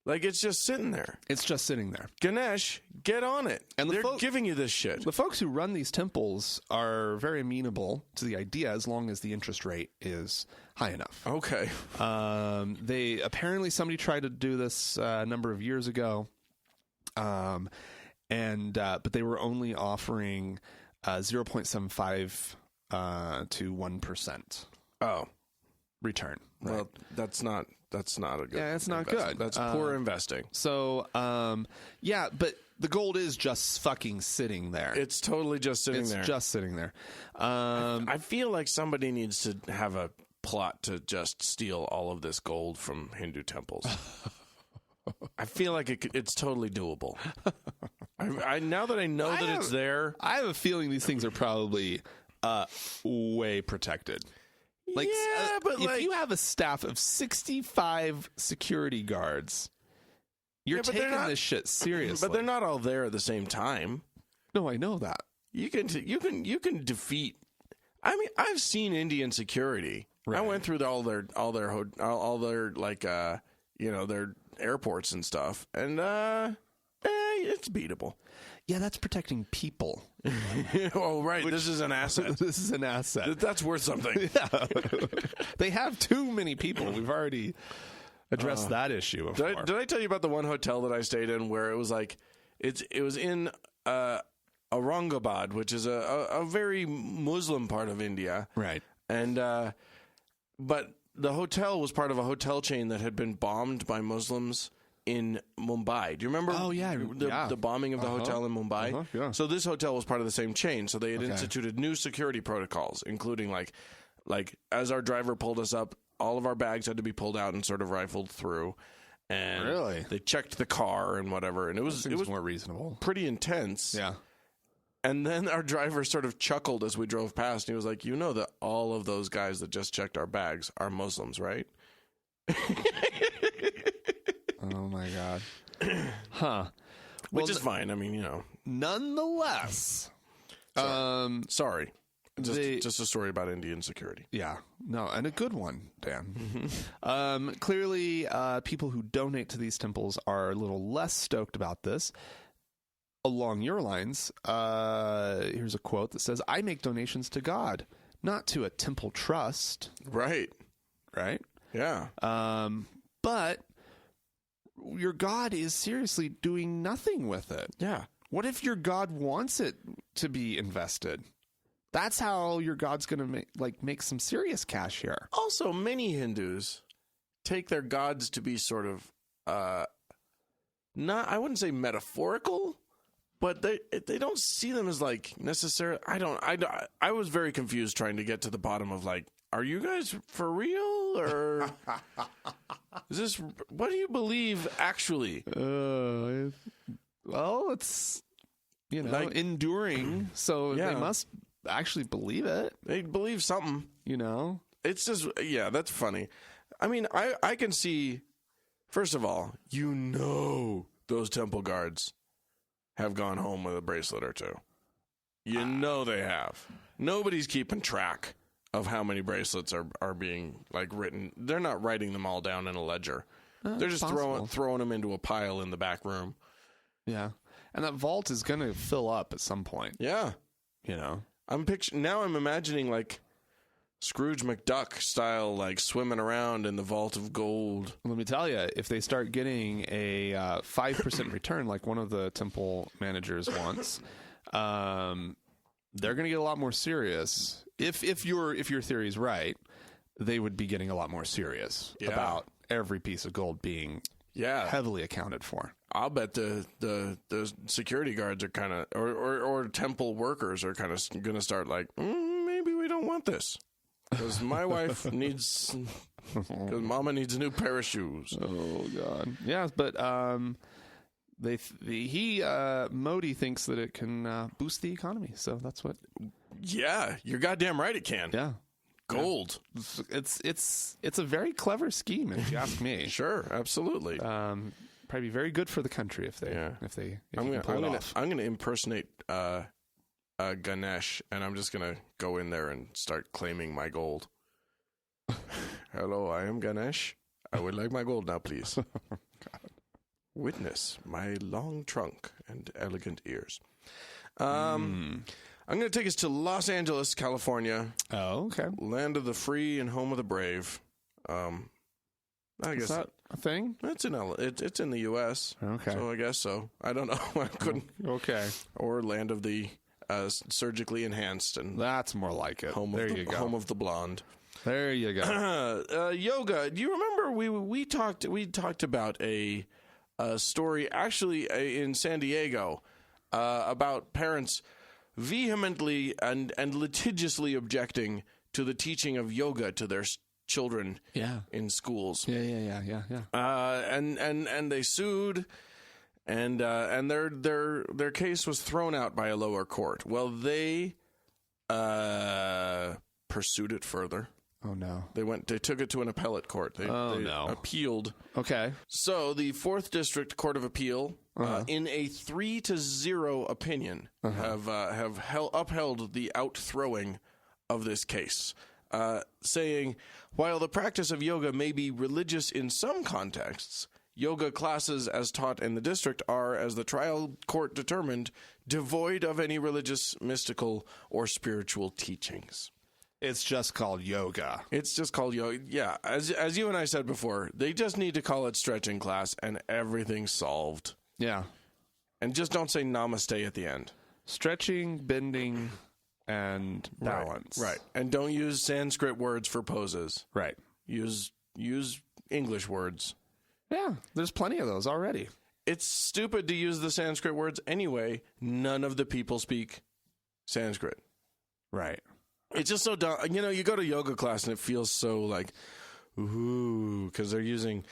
[SPEAKER 2] Like, it's just sitting there.
[SPEAKER 1] It's just sitting there.
[SPEAKER 2] Ganesh, get on it. And they're giving you this shit.
[SPEAKER 1] The folks who run these temples are very amenable to the idea as long as the interest rate is high enough.
[SPEAKER 2] Okay.
[SPEAKER 1] They apparently somebody tried to do this a number of years ago, but they were only offering 0.75 to 1%.
[SPEAKER 2] Oh,
[SPEAKER 1] return. Right?
[SPEAKER 2] Well, that's not a good.
[SPEAKER 1] Yeah, it's not
[SPEAKER 2] investment.
[SPEAKER 1] good.
[SPEAKER 2] That's poor investing.
[SPEAKER 1] So, but the gold is just fucking sitting there.
[SPEAKER 2] It's totally just sitting there.
[SPEAKER 1] It's just sitting there.
[SPEAKER 2] I feel like somebody needs to have a plot to just steal all of this gold from Hindu temples. I feel like it's totally doable. Now that I know that it's there,
[SPEAKER 1] I have a feeling these things are probably way protected. Like,
[SPEAKER 2] yeah, but
[SPEAKER 1] if you have a staff of 65 security guards, you're taking this shit seriously.
[SPEAKER 2] But they're not all there at the same time.
[SPEAKER 1] No, I know that.
[SPEAKER 2] You can defeat. I mean, I've seen Indian security. Right. I went through all their like their airports and stuff, and it's beatable.
[SPEAKER 1] Yeah, that's protecting people.
[SPEAKER 2] Oh, right. This is an asset.
[SPEAKER 1] This is an asset.
[SPEAKER 2] That's worth something.
[SPEAKER 1] Yeah. They have too many people. We've already addressed that issue before.
[SPEAKER 2] Did I tell you about the one hotel that I stayed in where it was like, it was in Aurangabad, which is a very Muslim part of India.
[SPEAKER 1] Right.
[SPEAKER 2] And, but the hotel was part of a hotel chain that had been bombed by Muslims in Mumbai. Do you remember?
[SPEAKER 1] Oh, yeah.
[SPEAKER 2] The bombing of the hotel in Mumbai?
[SPEAKER 1] Yeah.
[SPEAKER 2] So this hotel was part of the same chain. So they had instituted new security protocols, including like as our driver pulled us up, all of our bags had to be pulled out and sort of rifled through. And
[SPEAKER 1] really?
[SPEAKER 2] They checked the car and whatever. And it was
[SPEAKER 1] more reasonable.
[SPEAKER 2] Pretty intense.
[SPEAKER 1] Yeah.
[SPEAKER 2] And then our driver sort of chuckled as we drove past. And he was like, you know that all of those guys that just checked our bags are Muslims, right?
[SPEAKER 1] Oh, my God. Huh.
[SPEAKER 2] Which is fine. I mean, you know.
[SPEAKER 1] Nonetheless.
[SPEAKER 2] Sorry. Just a story about Indian security.
[SPEAKER 1] Yeah. No, and a good one, Dan. Clearly, people who donate to these temples are a little less stoked about this. Along your lines, here's a quote that says, I make donations to God, not to a temple trust.
[SPEAKER 2] Right.
[SPEAKER 1] Right?
[SPEAKER 2] Yeah.
[SPEAKER 1] But your God is seriously doing nothing with it.
[SPEAKER 2] Yeah.
[SPEAKER 1] What if your God wants it to be invested? That's how your God's going to make some serious cash here.
[SPEAKER 2] Also, many Hindus take their gods to be sort of I wouldn't say metaphorical, but they don't see them as like necessarily. I was very confused trying to get to the bottom of like, are you guys for real or is this what do you believe actually?
[SPEAKER 1] Well, it's like, enduring, so they must actually believe it.
[SPEAKER 2] They believe something, It's just that's funny. I mean, I can see. First of all, those temple guards have gone home with a bracelet or two. They have. Nobody's keeping track of how many bracelets are being like written. They're not writing them all down in a ledger. They're just throwing them into a pile in the back room.
[SPEAKER 1] Yeah, and that vault is going to fill up at some point.
[SPEAKER 2] Yeah, I'm imagining like Scrooge McDuck style, like swimming around in the vault of gold.
[SPEAKER 1] Let me tell you, if they start getting a 5% return, like one of the temple managers wants, they're going to get a lot more serious. If your theory is right, they would be getting a lot more serious about every piece of gold being heavily accounted for.
[SPEAKER 2] I'll bet the security guards are kind of, or temple workers are kind of going to start like, maybe we don't want this. Because my wife because Mama needs a new pair of shoes.
[SPEAKER 1] Oh, God. Yeah, but Modi thinks that it can boost the economy. So that's what.
[SPEAKER 2] Yeah, you're goddamn right. It can.
[SPEAKER 1] Yeah.
[SPEAKER 2] Gold.
[SPEAKER 1] It's a very clever scheme, if you ask me.
[SPEAKER 2] Sure, absolutely.
[SPEAKER 1] Probably very good for the country if they pull it off.
[SPEAKER 2] I'm gonna impersonate Ganesh, and I'm just gonna go in there and start claiming my gold. Hello, I am Ganesh. I would like my gold now, please. God. Witness my long trunk and elegant ears. I'm going to take us to Los Angeles, California.
[SPEAKER 1] Oh, okay.
[SPEAKER 2] Land of the free and home of the brave. I guess
[SPEAKER 1] is that a thing?
[SPEAKER 2] It's in the U.S.
[SPEAKER 1] Okay.
[SPEAKER 2] So I guess so. I don't know. I couldn't.
[SPEAKER 1] Okay.
[SPEAKER 2] Or land of the surgically enhanced and
[SPEAKER 1] that's more like it.
[SPEAKER 2] Home of the blonde.
[SPEAKER 1] There you go.
[SPEAKER 2] Yoga. Do you remember we talked about a story actually in San Diego about parents vehemently and litigiously objecting to the teaching of yoga to their children in schools.
[SPEAKER 1] Yeah.
[SPEAKER 2] And they sued, and their case was thrown out by a lower court. Well, they pursued it further.
[SPEAKER 1] Oh no!
[SPEAKER 2] They took it to an appellate court. They appealed.
[SPEAKER 1] Okay.
[SPEAKER 2] So the 4th District Court of Appeal, in a 3-0 opinion, have upheld the outthrowing of this case, saying while the practice of yoga may be religious in some contexts, yoga classes as taught in the district are, as the trial court determined, devoid of any religious, mystical, or spiritual teachings.
[SPEAKER 1] It's just called yoga.
[SPEAKER 2] It's just called yoga. Yeah, as you and I said before, they just need to call it stretching class and everything's solved.
[SPEAKER 1] Yeah.
[SPEAKER 2] And just don't say namaste at the end.
[SPEAKER 1] Stretching, bending, and balance.
[SPEAKER 2] Right. And don't use Sanskrit words for poses.
[SPEAKER 1] Right.
[SPEAKER 2] Use English words.
[SPEAKER 1] Yeah, there's plenty of those already.
[SPEAKER 2] It's stupid to use the Sanskrit words anyway. None of the people speak Sanskrit.
[SPEAKER 1] Right.
[SPEAKER 2] It's just so dumb. You know, you go to yoga class and it feels so like, ooh, because they're using,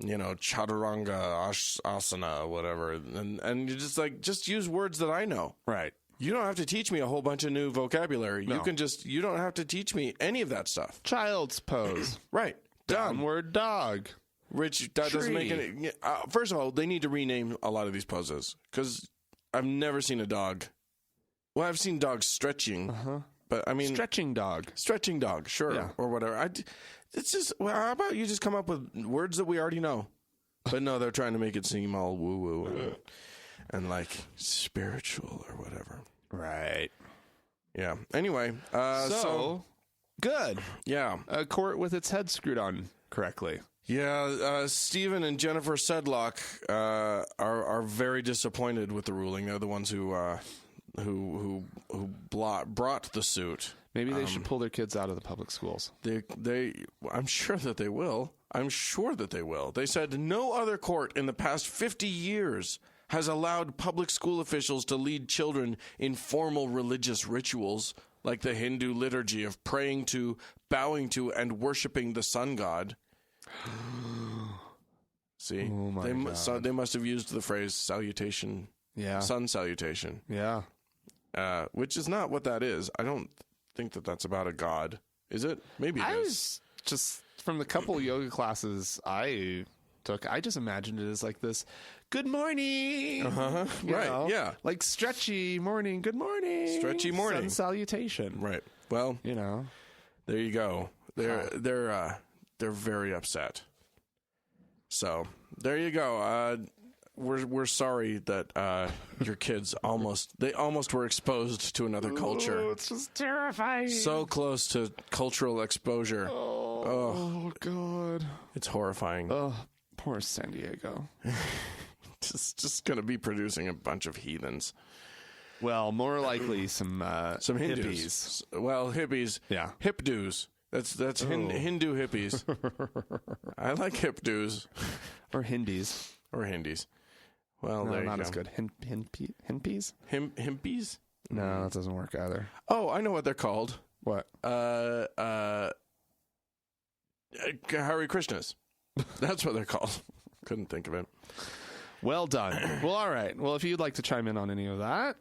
[SPEAKER 2] chaturanga, asana, whatever. And you're just like, just use words that I know.
[SPEAKER 1] Right.
[SPEAKER 2] You don't have to teach me a whole bunch of new vocabulary.
[SPEAKER 1] No.
[SPEAKER 2] You don't have to teach me any of that stuff.
[SPEAKER 1] Child's pose.
[SPEAKER 2] Right. Done.
[SPEAKER 1] Downward dog.
[SPEAKER 2] Which that doesn't make any. First of all, they need to rename a lot of these poses because I've never seen a dog. Well, I've seen dogs stretching, but I mean
[SPEAKER 1] stretching dog,
[SPEAKER 2] sure,
[SPEAKER 1] yeah.
[SPEAKER 2] Or whatever. It's just how about you just come up with words that we already know? But no, they're trying to make it seem all woo woo and like spiritual or whatever.
[SPEAKER 1] Right.
[SPEAKER 2] Yeah. Anyway, so
[SPEAKER 1] good.
[SPEAKER 2] Yeah.
[SPEAKER 1] A court with its head screwed on correctly.
[SPEAKER 2] Yeah, Stephen and Jennifer Sedlock are very disappointed with the ruling. They're the ones who brought the suit.
[SPEAKER 1] Maybe they should pull their kids out of the public schools.
[SPEAKER 2] I'm sure that they will. They said no other court in the past 50 years has allowed public school officials to lead children in formal religious rituals like the Hindu liturgy of praying to, bowing to, and worshiping the sun god. See, they must have used the phrase salutation, sun salutation, which is not what that is. I don't think that that's about a god, is it? Maybe it is.
[SPEAKER 1] Just from the couple yoga classes I took, I just imagined it as like this. Good morning.
[SPEAKER 2] Right. Yeah.
[SPEAKER 1] Like stretchy morning. Good morning.
[SPEAKER 2] Stretchy morning.
[SPEAKER 1] Sun salutation.
[SPEAKER 2] Right. Well,
[SPEAKER 1] there
[SPEAKER 2] you go. They're very upset. So there you go. We're sorry that your kids almost were exposed to another culture.
[SPEAKER 1] Oh, it's just terrifying.
[SPEAKER 2] So close to cultural exposure.
[SPEAKER 1] Oh God.
[SPEAKER 2] It's horrifying.
[SPEAKER 1] Oh, poor San Diego.
[SPEAKER 2] just going to be producing a bunch of heathens.
[SPEAKER 1] Well, more likely some
[SPEAKER 2] Hindus. Well, hippies.
[SPEAKER 1] Yeah.
[SPEAKER 2] Hipdoos. That's Hindu hippies. I like hipdoos.
[SPEAKER 1] Or Hindis.
[SPEAKER 2] Well,
[SPEAKER 1] no, not as good. Himpies?
[SPEAKER 2] Himpies?
[SPEAKER 1] No, that doesn't work either.
[SPEAKER 2] Oh, I know what they're called.
[SPEAKER 1] What?
[SPEAKER 2] Hare Krishnas. That's what they're called. Couldn't think of it.
[SPEAKER 1] Well done. Well, all right. Well, if you'd like to chime in on any of that,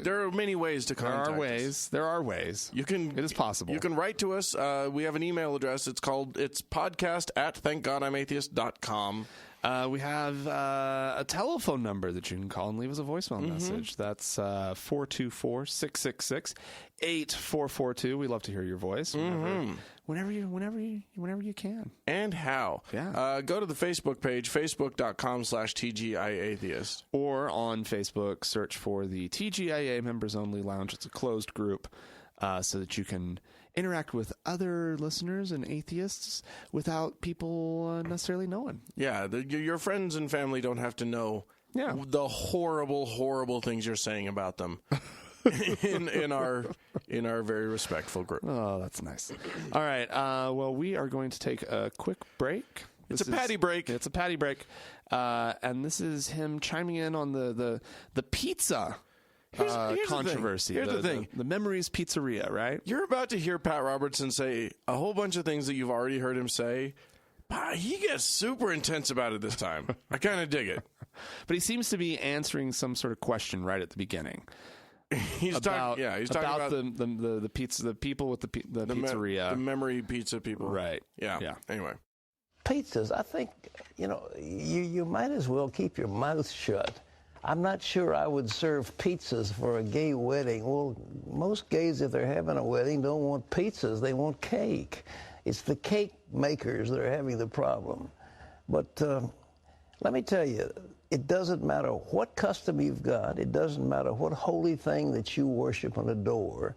[SPEAKER 2] there are many ways to contact us.
[SPEAKER 1] There are ways.
[SPEAKER 2] It is possible. You can write to us. We have an email address. It's podcast@thankgodimatheist.com.
[SPEAKER 1] We have a telephone number that you can call and leave us a voicemail message. That's 424-666-8442. We love to hear your voice whenever you can.
[SPEAKER 2] And how?
[SPEAKER 1] Yeah.
[SPEAKER 2] Go to the Facebook page, facebook.com/TGIAtheist.
[SPEAKER 1] Or on Facebook, search for the TGIA Members Only Lounge. It's a closed group so that you can interact with other listeners and atheists without people necessarily knowing.
[SPEAKER 2] Yeah, your friends and family don't have to know the horrible, horrible things you're saying about them in our very respectful group.
[SPEAKER 1] Oh, that's nice. All right. Well, we are going to take a quick break.
[SPEAKER 2] It's a patty break.
[SPEAKER 1] It's a patty break. And this is him chiming in on the pizza controversy.
[SPEAKER 2] Here's the thing.
[SPEAKER 1] The Memories Pizzeria, right?
[SPEAKER 2] You're about to hear Pat Robertson say a whole bunch of things that you've already heard him say. He gets super intense about it this time. I kind of dig it.
[SPEAKER 1] But he seems to be answering some sort of question right at the beginning.
[SPEAKER 2] He's talking about
[SPEAKER 1] the pizza, the people with the pizzeria,
[SPEAKER 2] the memory pizza people.
[SPEAKER 1] Right.
[SPEAKER 2] Yeah. Anyway,
[SPEAKER 3] pizzas. I think you might as well keep your mouth shut. I'm not sure I would serve pizzas for a gay wedding. Well, most gays, if they're having a wedding, don't want pizzas. They want cake. It's the cake makers that are having the problem. But let me tell you, it doesn't matter what custom you've got. It doesn't matter what holy thing that you worship and adore.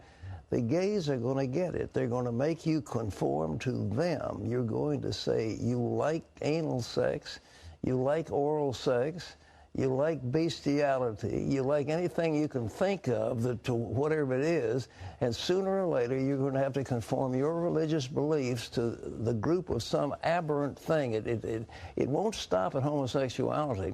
[SPEAKER 3] The gays are going to get it. They're going to make you conform to them. You're going to say you like anal sex, you like oral sex, you like bestiality, you like anything you can think of to whatever it is, and sooner or later you're going to have to conform your religious beliefs to the group of some aberrant thing. It won't stop at homosexuality.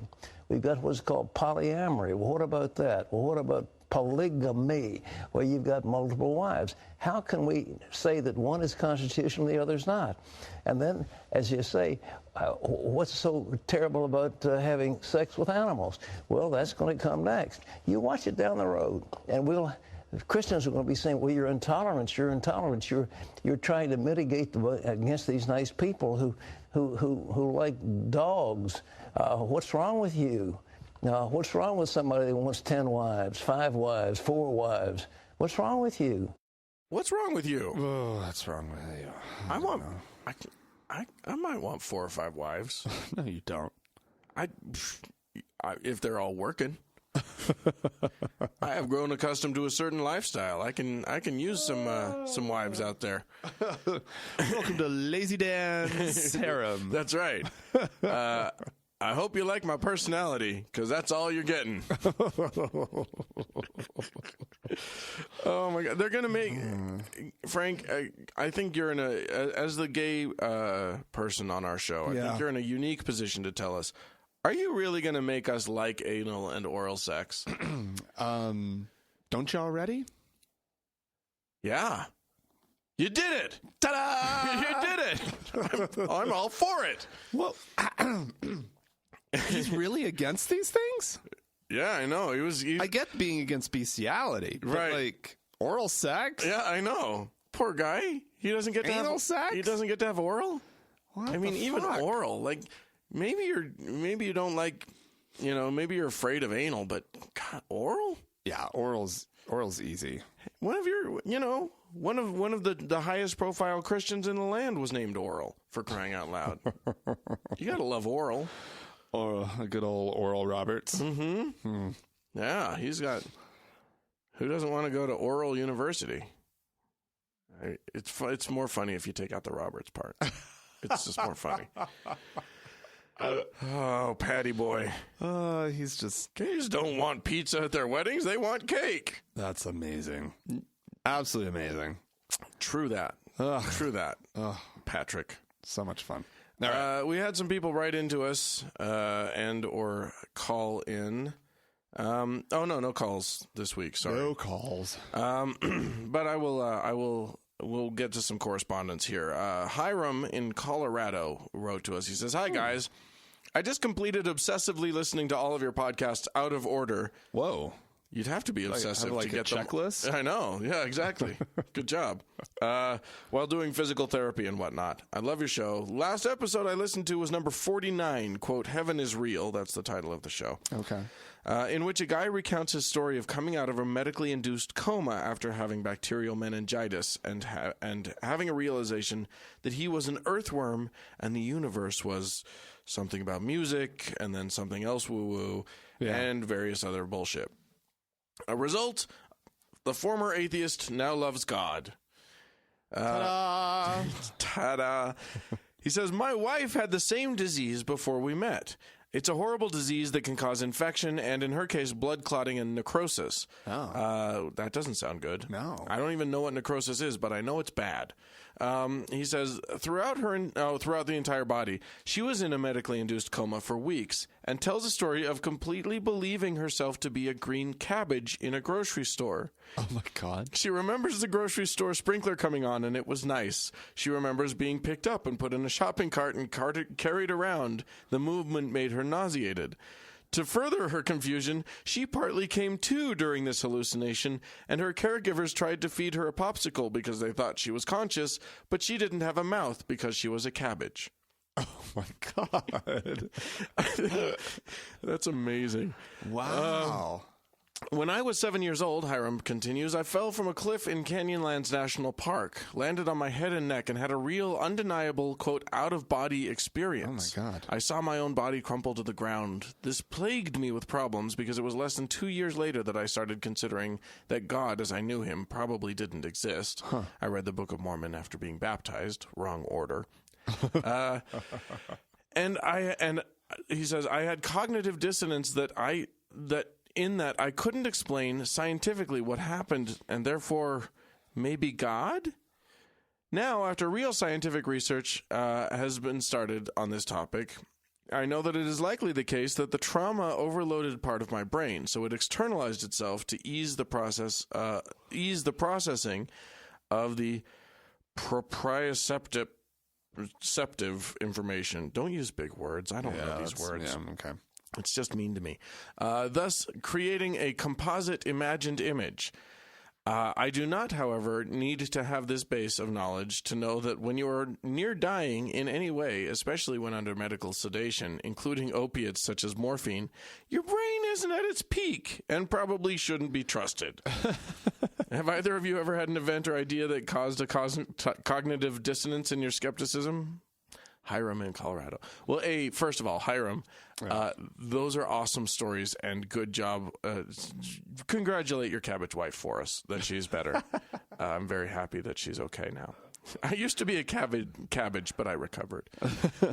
[SPEAKER 3] We've got what's called polyamory. Well, what about that? Well, what about polygamy, where you've got multiple wives? How can we say that one is constitutional, the other's not? And then, as you say, what's so terrible about having sex with animals? Well, that's going to come next. You watch it down the road, and Christians are going to be saying, well, you're intolerant, you're trying to mitigate against these nice people who like dogs. What's wrong with you? Now, what's wrong with somebody that wants 10 wives, 5 wives, 4 wives? What's wrong with you?
[SPEAKER 2] What's wrong with you?
[SPEAKER 1] Oh, that's wrong with you.
[SPEAKER 2] I might want 4 or 5 wives.
[SPEAKER 1] No, you don't.
[SPEAKER 2] If they're all working. I have grown accustomed to a certain lifestyle. I can use some wives out there.
[SPEAKER 1] Welcome to Lazy Dan's harem.
[SPEAKER 2] That's right. I hope you like my personality, because that's all you're getting. Oh my God, they're gonna make Frank. I think you're as the gay person on our show. I think you're in a unique position to tell us. Are you really gonna make us like anal and oral sex?
[SPEAKER 1] Don't you already?
[SPEAKER 2] Yeah. You did it! Ta-da! You did it! I'm all for it.
[SPEAKER 1] Well, he's really against these things?
[SPEAKER 2] Yeah, I know.
[SPEAKER 1] I get being against bestiality, but
[SPEAKER 2] right?
[SPEAKER 1] Like oral sex?
[SPEAKER 2] Yeah, I know. Poor guy. He doesn't get to
[SPEAKER 1] anal
[SPEAKER 2] have
[SPEAKER 1] sex.
[SPEAKER 2] He doesn't get to have oral.
[SPEAKER 1] What
[SPEAKER 2] I mean, even oral. Like maybe you don't like. Maybe you're afraid of anal, but God, oral?
[SPEAKER 1] Yeah, oral's easy.
[SPEAKER 2] One of the highest profile Christians in the land was named Oral, for crying out loud. You gotta love Oral.
[SPEAKER 1] Or a good old Oral Roberts.
[SPEAKER 2] Mm-hmm. Yeah, he's got. Who doesn't want to go to Oral University? It's more funny if you take out the Roberts part. It's just more funny. Oh, Patty boy.
[SPEAKER 1] He's just...
[SPEAKER 2] Gays don't want pizza at their weddings. They want cake.
[SPEAKER 1] That's amazing. Absolutely amazing.
[SPEAKER 2] True that. True that. Patrick.
[SPEAKER 1] So much fun.
[SPEAKER 2] All right. We had some people write into us and or call in. No calls this week. Sorry.
[SPEAKER 1] No calls.
[SPEAKER 2] But we'll get to some correspondence here. Hiram in Colorado wrote to us. He says, "Hi guys, I just completed obsessively listening to all of your podcasts out of order.
[SPEAKER 1] Whoa.
[SPEAKER 2] You'd have to be obsessive
[SPEAKER 1] like
[SPEAKER 2] to get
[SPEAKER 1] a checklist.
[SPEAKER 2] I know. Yeah, exactly. Good job. While doing physical therapy and whatnot. I love your show. Last episode I listened to was number 49, quote, Heaven is Real. That's the title of the show.
[SPEAKER 1] Okay.
[SPEAKER 2] In which a guy recounts his story of coming out of a medically induced coma after having bacterial meningitis and having a realization that he was an earthworm and the universe was something about music and then something else woo-woo and various other bullshit. A result, the former atheist now loves God.
[SPEAKER 1] Ta-da!
[SPEAKER 2] Ta-da! He says, my wife had the same disease before we met. It's a horrible disease that can cause infection and, in her case, blood clotting and necrosis.
[SPEAKER 1] Oh.
[SPEAKER 2] That doesn't sound good.
[SPEAKER 1] No.
[SPEAKER 2] I don't even know what necrosis is, but I know it's bad. He says, throughout the entire body, she was in a medically induced coma for weeks and tells a story of completely believing herself to be a green cabbage in a grocery store.
[SPEAKER 1] Oh, my God.
[SPEAKER 2] She remembers the grocery store sprinkler coming on, and it was nice. She remembers being picked up and put in a shopping cart and carried around. The movement made her nauseated. To further her confusion, she partly came to during this hallucination, and her caregivers tried to feed her a popsicle because they thought she was conscious, but she didn't have a mouth because she was a cabbage.
[SPEAKER 1] Oh, my God.
[SPEAKER 2] That's amazing.
[SPEAKER 1] Wow.
[SPEAKER 2] When I was 7 years old, Hiram continues, I fell from a cliff in Canyonlands National Park, landed on my head and neck, and had a real, undeniable, quote, out-of-body experience.
[SPEAKER 1] Oh, my God.
[SPEAKER 2] I saw my own body crumple to the ground. This plagued me with problems because it was less than 2 years later that I started considering that God, as I knew him, probably didn't exist.
[SPEAKER 1] Huh.
[SPEAKER 2] I read the Book of Mormon after being baptized. Wrong order. And he says, I had cognitive dissonance that I couldn't explain scientifically what happened, and therefore maybe God? Now, after real scientific research has been started on this topic, I know that it is likely the case that the trauma overloaded part of my brain, so it externalized itself to ease the processing of the proprioceptive information. Don't use big words. I don't know these words.
[SPEAKER 1] Yeah, okay.
[SPEAKER 2] It's just mean to me. Thus, creating a composite imagined image. I do not, however, need to have this base of knowledge to know that when you are near dying in any way, especially when under medical sedation, including opiates such as morphine, your brain isn't at its peak and probably shouldn't be trusted. Have either of you ever had an event or idea that caused a cognitive dissonance in your skepticism? Hiram in Colorado. Well, first of all, Hiram, those are awesome stories and good job. Congratulate your cabbage wife for us that she's better. I'm very happy that she's okay now. I used to be a cabbage, but I recovered.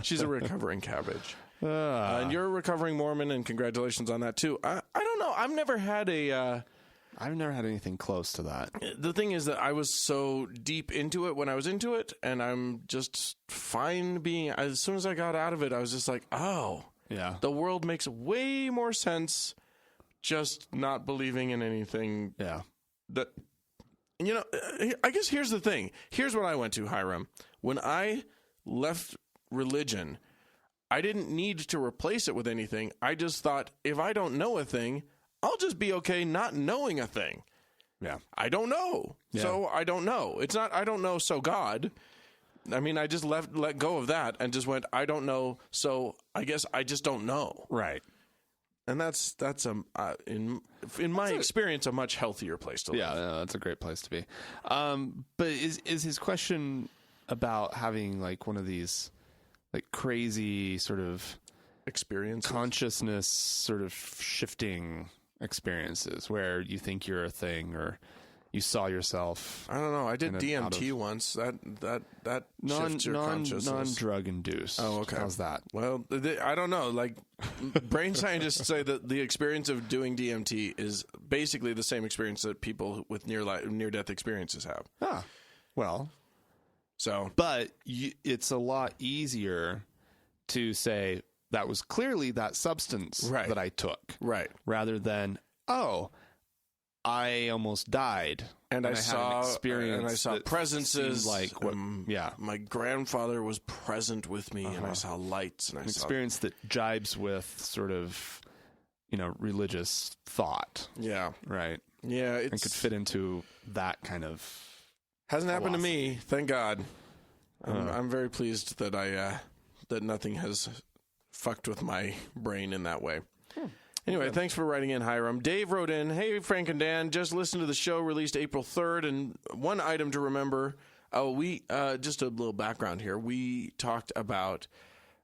[SPEAKER 2] She's a recovering cabbage. And you're a recovering Mormon, and congratulations on that, too. I don't know. I've never had anything close to that. The thing is that I was so deep into it when I was into it, and I'm just fine being... As soon as I got out of it, I was just like, oh, yeah, the world makes way more sense just not believing in anything. Yeah. That, you know, I guess here's the thing. Here's what I went to, Hiram. When I left religion, I didn't need to replace it with anything. I just thought, if I don't know a thing, I'll just be okay not knowing a thing. Yeah. I don't know. Yeah. So I don't know. It's not I don't know, so God. I mean, I just let go of that and just went, I don't know, so I guess I just don't know. Right. And that's in my experience, a much healthier place to live.
[SPEAKER 1] Yeah, that's a great place to be. But is his question about having like one of these like crazy sort of
[SPEAKER 2] experience, consciousness sort of shifting experiences where you think you're a thing or you saw yourself? I don't know. I did DMT once. That shifts your consciousness.
[SPEAKER 1] Non-drug induced.
[SPEAKER 2] Oh, okay.
[SPEAKER 1] How's that?
[SPEAKER 2] Well, I don't know. Like, brain scientists say that the experience of doing DMT is basically the same experience that people with near-death experiences have.
[SPEAKER 1] Ah, well.
[SPEAKER 2] So,
[SPEAKER 1] but it's a lot easier to say that was clearly that substance that I took. Right. Rather than, oh, I almost died.
[SPEAKER 2] And I saw
[SPEAKER 1] had an experience
[SPEAKER 2] and I saw
[SPEAKER 1] that
[SPEAKER 2] presences.
[SPEAKER 1] seemed like what,
[SPEAKER 2] my grandfather was present with me, and I saw lights, and I
[SPEAKER 1] an
[SPEAKER 2] saw
[SPEAKER 1] experience that jibes with sort of, religious thought.
[SPEAKER 2] Yeah,
[SPEAKER 1] Right.
[SPEAKER 2] yeah,
[SPEAKER 1] And could fit into that kind of.
[SPEAKER 2] Hasn't happened to me, thank God. I'm very pleased that that nothing has fucked with my brain in that way. Anyway, thanks for writing in, Hiram. Dave wrote in, "Hey, Frank and Dan, just listened to the show released April 3rd, and one item to remember." We just a little background here. We talked about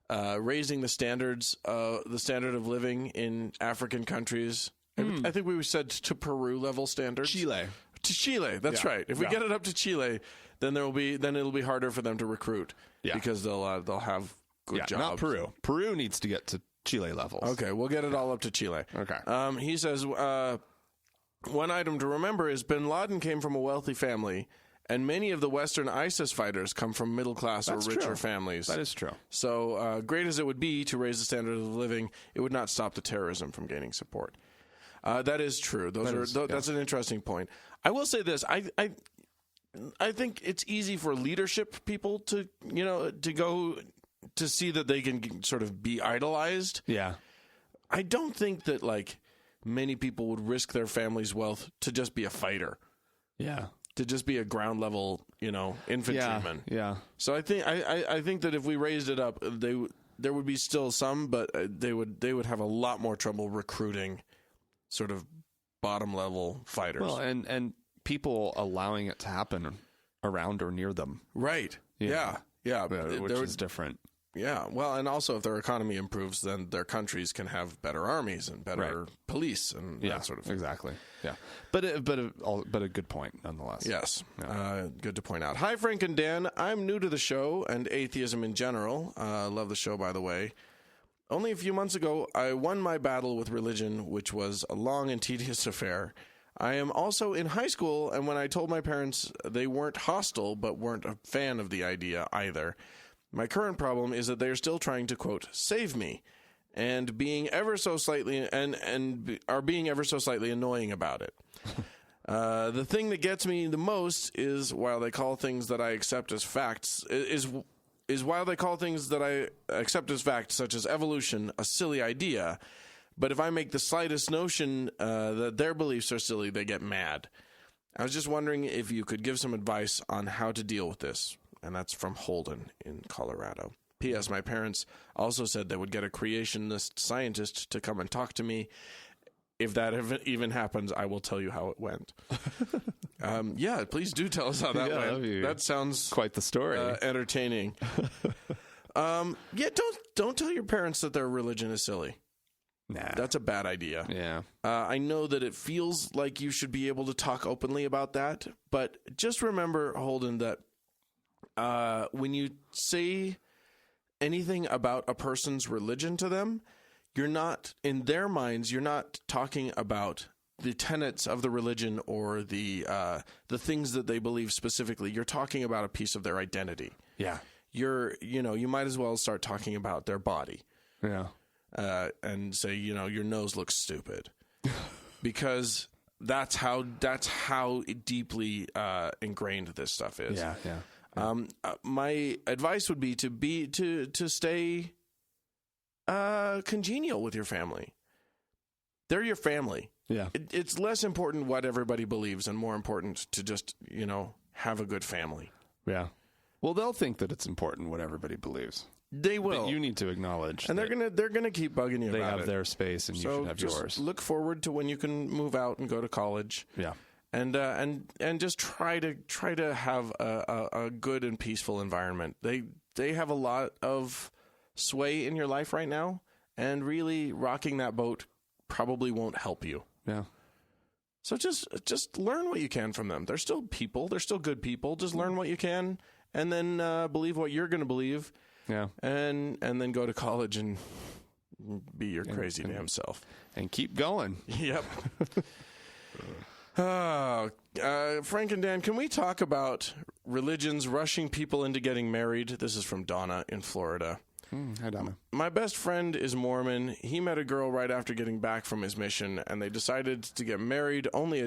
[SPEAKER 2] raising the standard of living in African countries. I think we said to Peru level standards.
[SPEAKER 1] Chile.
[SPEAKER 2] To Chile, that's right. If we get it up to Chile, then it'll be harder for them to recruit because they'll have good jobs.
[SPEAKER 1] Not Peru. Peru needs to get to Chile levels.
[SPEAKER 2] Okay, we'll get it all up to Chile.
[SPEAKER 1] Okay.
[SPEAKER 2] He says one item to remember is Bin Laden came from a wealthy family, and many of the Western ISIS fighters come from middle class or richer families.
[SPEAKER 1] That is true. So
[SPEAKER 2] great as it would be to raise the standard of living, it would not stop the terrorism from gaining support. That is true. That's an interesting point. I will say this: I think it's easy for leadership people to go to see that they can sort of be idolized.
[SPEAKER 1] Yeah.
[SPEAKER 2] I don't think that many people would risk their family's wealth to just be a fighter.
[SPEAKER 1] Yeah.
[SPEAKER 2] To just be a ground level, infantryman.
[SPEAKER 1] Yeah.
[SPEAKER 2] So I think that if we raised it up, there would be still some, but they would have a lot more trouble recruiting sort of bottom level fighters.
[SPEAKER 1] Well, and people allowing it to happen around or near them.
[SPEAKER 2] Right. Yeah.
[SPEAKER 1] Which is different.
[SPEAKER 2] Yeah. Well, and also if their economy improves, then their countries can have better armies and better police and that sort of thing.
[SPEAKER 1] Exactly. Yeah. But a good point nonetheless.
[SPEAKER 2] Yes.
[SPEAKER 1] Yeah.
[SPEAKER 2] Good to point out. Hi, Frank and Dan. I'm new to the show and atheism in general. Love the show, by the way. Only a few months ago, I won my battle with religion, which was a long and tedious affair. I am also in high school, and when I told my parents, they weren't hostile, but weren't a fan of the idea either. My current problem is that they are still trying to, quote, save me, and being ever so slightly annoying about it. The thing that gets me the most is while they call things that I accept as facts, while they call things that I accept as facts, such as evolution, a silly idea. But if I make the slightest notion that their beliefs are silly, they get mad. I was just wondering if you could give some advice on how to deal with this. And that's from Holden in Colorado. P.S. My parents also said they would get a creationist scientist to come and talk to me. If that even happens, I will tell you how it went. Yeah, please do tell us how that went. That sounds
[SPEAKER 1] quite the story.
[SPEAKER 2] Entertaining. Don't tell your parents that their religion is silly.
[SPEAKER 1] Nah.
[SPEAKER 2] That's a bad idea.
[SPEAKER 1] Yeah.
[SPEAKER 2] I know that it feels like you should be able to talk openly about that, but just remember, Holden, that when you say anything about a person's religion to them, you're not, in their minds, you're not talking about the tenets of the religion or the things that they believe specifically. You're talking about a piece of their identity.
[SPEAKER 1] Yeah.
[SPEAKER 2] You might as well start talking about their body.
[SPEAKER 1] Yeah.
[SPEAKER 2] And say, your nose looks stupid. Because that's how deeply ingrained this stuff is.
[SPEAKER 1] Yeah, yeah.
[SPEAKER 2] My advice would be to stay congenial with your family. They're your family.
[SPEAKER 1] Yeah.
[SPEAKER 2] It's less important what everybody believes and more important to just, have a good family.
[SPEAKER 1] Yeah. Well, they'll think that it's important what everybody believes.
[SPEAKER 2] They will.
[SPEAKER 1] But you need to acknowledge,
[SPEAKER 2] and they're gonna keep bugging you.
[SPEAKER 1] They
[SPEAKER 2] about
[SPEAKER 1] have
[SPEAKER 2] it.
[SPEAKER 1] their space, and you should have yours.
[SPEAKER 2] Look forward to when you can move out and go to college.
[SPEAKER 1] Yeah.
[SPEAKER 2] And just try to have a good and peaceful environment. They have a lot of sway in your life right now, and really rocking that boat probably won't help you.
[SPEAKER 1] Yeah.
[SPEAKER 2] So just learn what you can from them. They're still people. They're still good people. Just learn what you can, and then believe what you're going to believe.
[SPEAKER 1] Yeah.
[SPEAKER 2] And then go to college and be your crazy damn self.
[SPEAKER 1] And keep going.
[SPEAKER 2] Yep. Frank and Dan, can we talk about religions rushing people into getting married? This is from Donna in Florida.
[SPEAKER 1] Hi, Donna.
[SPEAKER 2] My best friend is Mormon. He met a girl right after getting back from his mission, and they decided to get married only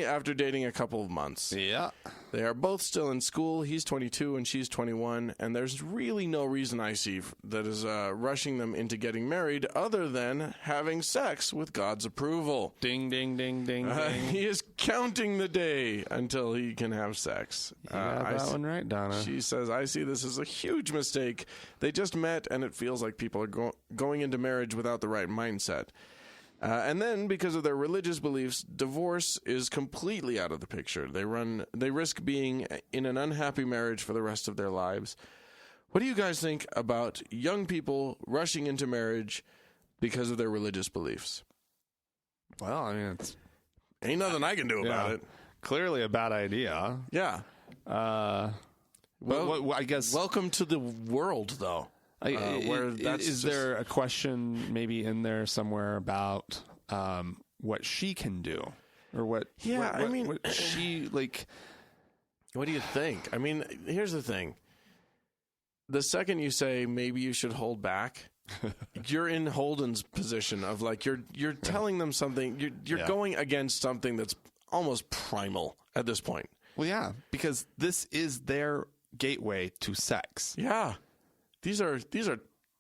[SPEAKER 2] after dating a couple of months.
[SPEAKER 1] Yeah.
[SPEAKER 2] They are both still in school. He's 22 and she's 21, and there's really no reason I see that is rushing them into getting married other than having sex with God's approval.
[SPEAKER 1] Ding, ding, ding, ding, ding.
[SPEAKER 2] He is counting the day until he can have sex.
[SPEAKER 1] You got that one right, Donna.
[SPEAKER 2] She says, I see this as a huge mistake. They just met, and it feels like people are going into marriage without the right mindset. And then, because of their religious beliefs, divorce is completely out of the picture. They risk being in an unhappy marriage for the rest of their lives. What do you guys think about young people rushing into marriage because of their religious beliefs?
[SPEAKER 1] Well, I mean, it's
[SPEAKER 2] ain't nothing I can do about it.
[SPEAKER 1] Clearly a bad idea.
[SPEAKER 2] Yeah.
[SPEAKER 1] Well, I guess.
[SPEAKER 2] Welcome to the world, though.
[SPEAKER 1] Is there a question maybe in there somewhere about what she can do, or what?
[SPEAKER 2] Yeah,
[SPEAKER 1] what she like.
[SPEAKER 2] What do you think? I mean, here's the thing. The second you say maybe you should hold back, you're in Holden's position of like you're telling them something. You're going against something that's almost primal at this point.
[SPEAKER 1] Well, yeah, because this is their gateway to sex.
[SPEAKER 2] Yeah. These are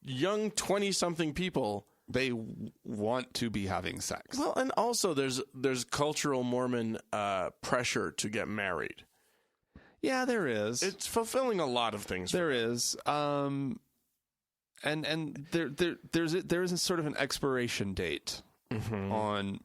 [SPEAKER 2] young 20-something people.
[SPEAKER 1] They want to be having sex.
[SPEAKER 2] Well, and also there's cultural Mormon pressure to get married.
[SPEAKER 1] Yeah, there is.
[SPEAKER 2] It's fulfilling a lot of things.
[SPEAKER 1] There is. And there is a sort of an expiration date on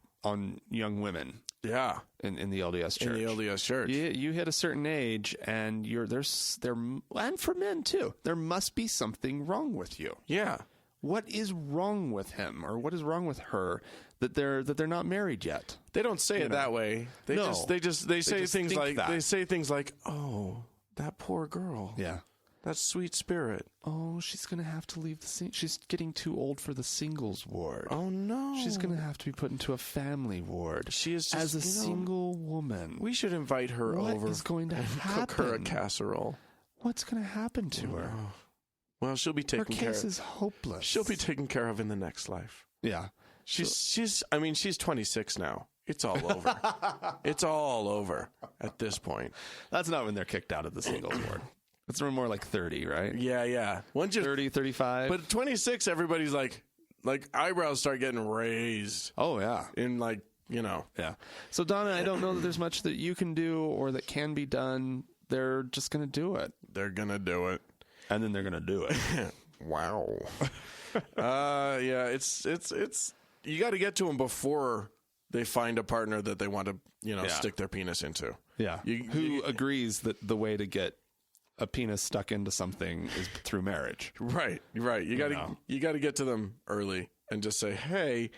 [SPEAKER 1] young women.
[SPEAKER 2] Yeah,
[SPEAKER 1] in the LDS church.
[SPEAKER 2] In the LDS church,
[SPEAKER 1] you hit a certain age, and and for men too, there must be something wrong with you.
[SPEAKER 2] Yeah,
[SPEAKER 1] what is wrong with him, or what is wrong with her that they're not married yet?
[SPEAKER 2] They don't say it that way. They say things like, "Oh, that poor girl.
[SPEAKER 1] Yeah,
[SPEAKER 2] that sweet spirit.
[SPEAKER 1] Oh, she's going to have to leave she's getting too old for the singles ward.
[SPEAKER 2] Oh, no.
[SPEAKER 1] She's going to have to be put into a family ward.
[SPEAKER 2] She is just,
[SPEAKER 1] as a single woman.
[SPEAKER 2] We should invite her over.
[SPEAKER 1] What is going to happen?
[SPEAKER 2] Cook her a casserole.
[SPEAKER 1] What's going to happen to her?
[SPEAKER 2] Well, she'll be taken care of.
[SPEAKER 1] Her case is hopeless.
[SPEAKER 2] She'll be taken care of in the next life.
[SPEAKER 1] Yeah.
[SPEAKER 2] She's 26 now. It's all over. It's all over at this point.
[SPEAKER 1] That's not when they're kicked out of the singles ward. It's more like 30, right?
[SPEAKER 2] Yeah. Once you're
[SPEAKER 1] 30, 35.
[SPEAKER 2] But 26, everybody's like eyebrows start getting raised.
[SPEAKER 1] Oh, yeah.
[SPEAKER 2] Yeah.
[SPEAKER 1] So, Donna, I don't know that there's much that you can do or that can be done. They're just going to do it.
[SPEAKER 2] They're going to do it.
[SPEAKER 1] And then they're going to do it.
[SPEAKER 2] Wow. Yeah, it's you got to get to them before they find a partner that they want to, stick their penis into.
[SPEAKER 1] Yeah. Who agrees that the way to get a penis stuck into something is through marriage.
[SPEAKER 2] Right. You got to get to them early and just say, "Hey,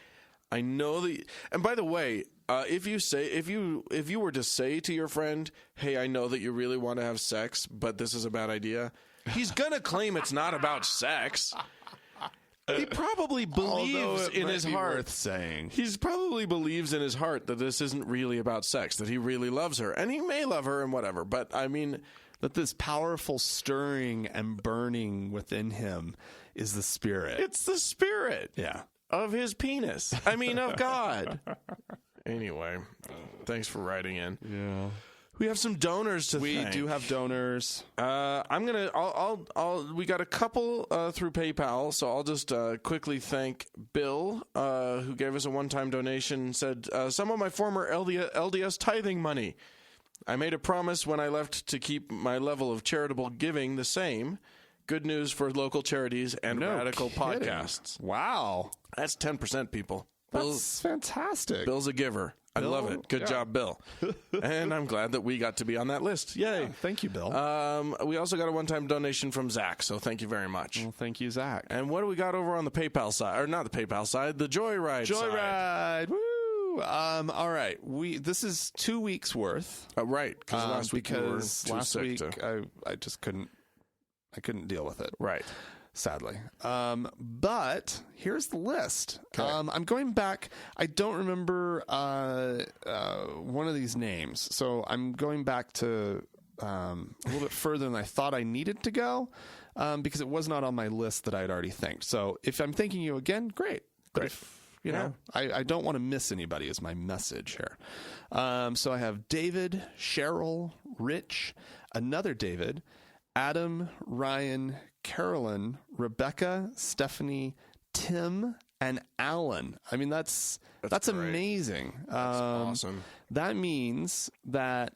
[SPEAKER 2] I know that." And by the way, if you were to say to your friend, "Hey, I know that you really want to have sex, but this is a bad idea," he's gonna claim it's not about sex. He probably believes in his heart.
[SPEAKER 1] Worth saying.
[SPEAKER 2] He probably believes in his heart that this isn't really about sex. That he really loves her, and he may love her and whatever. But I mean.
[SPEAKER 1] That this powerful stirring and burning within him is the spirit.
[SPEAKER 2] It's the spirit.
[SPEAKER 1] Yeah.
[SPEAKER 2] Of his penis. I mean, of God. Anyway, thanks for writing in.
[SPEAKER 1] Yeah.
[SPEAKER 2] We have some donors to thank.
[SPEAKER 1] We do have donors.
[SPEAKER 2] We got a couple through PayPal, so I'll just quickly thank Bill, who gave us a one-time donation and said, some of my former LDS tithing money. I made a promise when I left to keep my level of charitable giving the same. Good news for local charities and radical podcasts.
[SPEAKER 1] Wow.
[SPEAKER 2] That's 10%, people.
[SPEAKER 1] That's fantastic.
[SPEAKER 2] Bill's a giver. I love it. Good job, Bill. And I'm glad that we got to be on that list. Yay.
[SPEAKER 1] Yeah, thank you, Bill.
[SPEAKER 2] We also got a one-time donation from Zach, so thank you very much.
[SPEAKER 1] Well, thank you, Zach.
[SPEAKER 2] And what do we got over on the PayPal side? Or not the PayPal side, the Joyride
[SPEAKER 1] side. Woo! All right. This is 2 weeks worth.
[SPEAKER 2] Right. Last week
[SPEAKER 1] I just couldn't deal with it.
[SPEAKER 2] Right.
[SPEAKER 1] Sadly. But here's the list. Okay. I'm going back. I don't remember one of these names. So I'm going back to a little bit further than I thought I needed to go, because it was not on my list that I had already thanked. So if I'm thanking you again, great. But if, you know, I don't want to miss anybody is my message here. So I have David, Cheryl, Rich, another David, Adam, Ryan, Carolyn, Rebecca, Stephanie, Tim, and Alan. I mean, that's amazing.
[SPEAKER 2] That's awesome.
[SPEAKER 1] That means that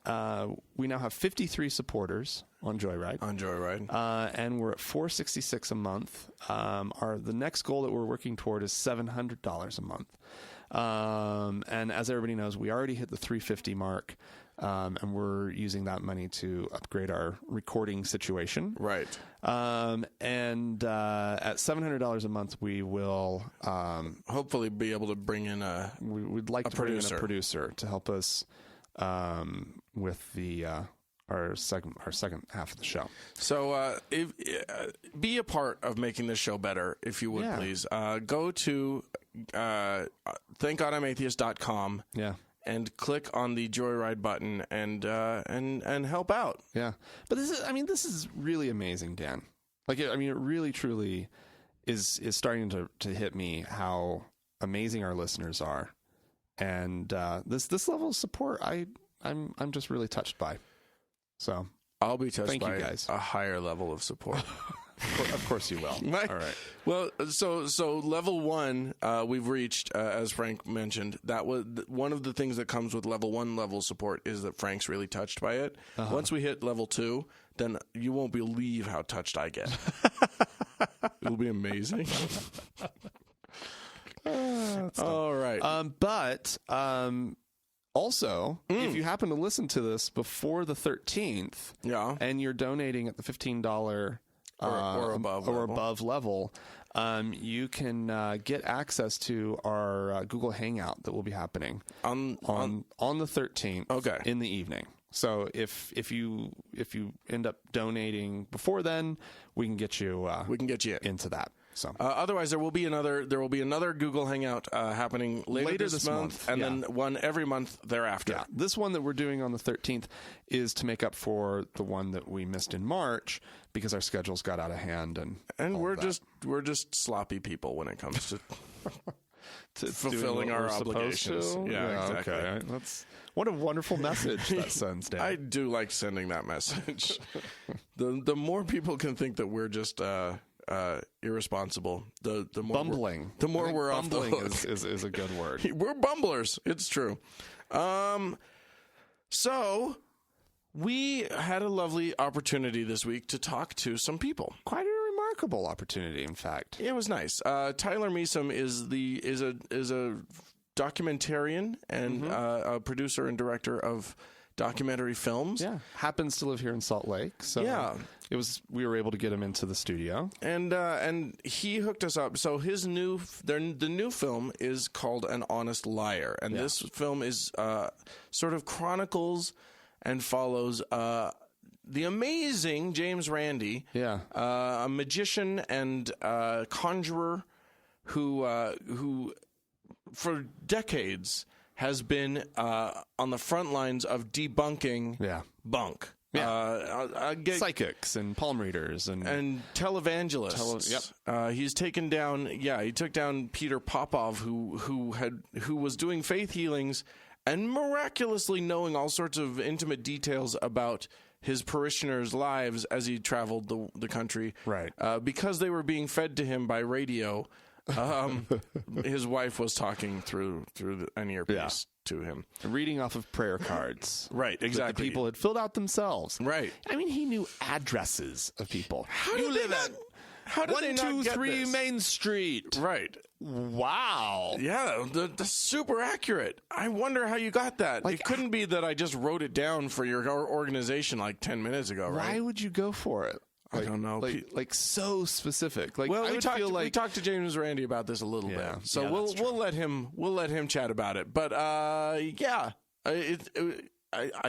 [SPEAKER 1] we now have 53 supporters on Joyride. And we're at $466 a month. The next goal that we're working toward is $700 a month. And as everybody knows, we already hit the $350 mark. And we're using that money to upgrade our recording situation.
[SPEAKER 2] Right.
[SPEAKER 1] And at $700 a month, we will
[SPEAKER 2] hopefully be able to bring in
[SPEAKER 1] we'd like to bring in a producer to help us with the our second half of the show.
[SPEAKER 2] So be a part of making this show better, if you would, please. Go to thankgodimatheist.com.
[SPEAKER 1] Yeah.
[SPEAKER 2] And click on the Joyride button and help out.
[SPEAKER 1] Yeah, but this is really amazing, Dan. Like, it really truly is starting to hit me how amazing our listeners are, and this level of support, I'm just really touched by. So
[SPEAKER 2] I'll be touched by
[SPEAKER 1] you guys.
[SPEAKER 2] A higher level of support.
[SPEAKER 1] Of course you will. All right.
[SPEAKER 2] Well, so level 1 we've reached, as Frank mentioned. That was one of the things that comes with level 1 level support is that Frank's really touched by it. Once we hit level 2, then you won't believe how touched I get. It'll be amazing. All right.
[SPEAKER 1] But also, if you happen to listen to this before the 13th, and you're donating at the $15 or above level, you can get access to our Google Hangout that will be happening on the 13th in the evening. So if you end up donating before then, we can get you into that. So
[SPEAKER 2] otherwise, there will be another Google Hangout happening later this month, and then one every month thereafter.
[SPEAKER 1] Yeah, this one that we're doing on the 13th is to make up for the one that we missed in March because our schedules got out of hand, and
[SPEAKER 2] we're just sloppy people when it comes to fulfilling our obligations. Yeah, exactly.
[SPEAKER 1] Okay. What a wonderful message that sends, Dan.
[SPEAKER 2] I do like sending that message. The more people can think that we're just irresponsible, the more
[SPEAKER 1] bumbling.
[SPEAKER 2] The more we're off the hook.
[SPEAKER 1] is a good word.
[SPEAKER 2] We're bumblers. It's true. So we had a lovely opportunity this week to talk to some people.
[SPEAKER 1] Quite a remarkable opportunity, in fact.
[SPEAKER 2] It was nice. Tyler Measom is a documentarian and a producer and director of documentary films.
[SPEAKER 1] Yeah, happens to live here in Salt Lake. So we were able to get him into the studio,
[SPEAKER 2] and he hooked us up. So the new film is called An Honest Liar, and this film is sort of chronicles and follows the amazing James Randi, a magician and conjurer who for decades has been on the front lines of debunking bunk.
[SPEAKER 1] Psychics and palm readers and
[SPEAKER 2] televangelists. He's taken down. He took down Peter Popov, who was doing faith healings and miraculously knowing all sorts of intimate details about his parishioners' lives as he traveled the country.
[SPEAKER 1] Right.
[SPEAKER 2] Because they were being fed to him by radio. His wife was talking through an earpiece to him,
[SPEAKER 1] reading off of prayer cards.
[SPEAKER 2] Right, exactly.
[SPEAKER 1] That the people had filled out themselves.
[SPEAKER 2] Right.
[SPEAKER 1] I mean, he knew addresses of people.
[SPEAKER 2] How did they not
[SPEAKER 1] 123 Main Street.
[SPEAKER 2] Right.
[SPEAKER 1] Wow.
[SPEAKER 2] Yeah, that's super accurate. I wonder how you got that. It couldn't be that I just wrote it down for your organization like 10 minutes ago, right?
[SPEAKER 1] Why would you go for it?
[SPEAKER 2] I don't know.
[SPEAKER 1] Like so specific. Like,
[SPEAKER 2] well, we talked to James Randi about this a little bit, so we'll let him chat about it. But I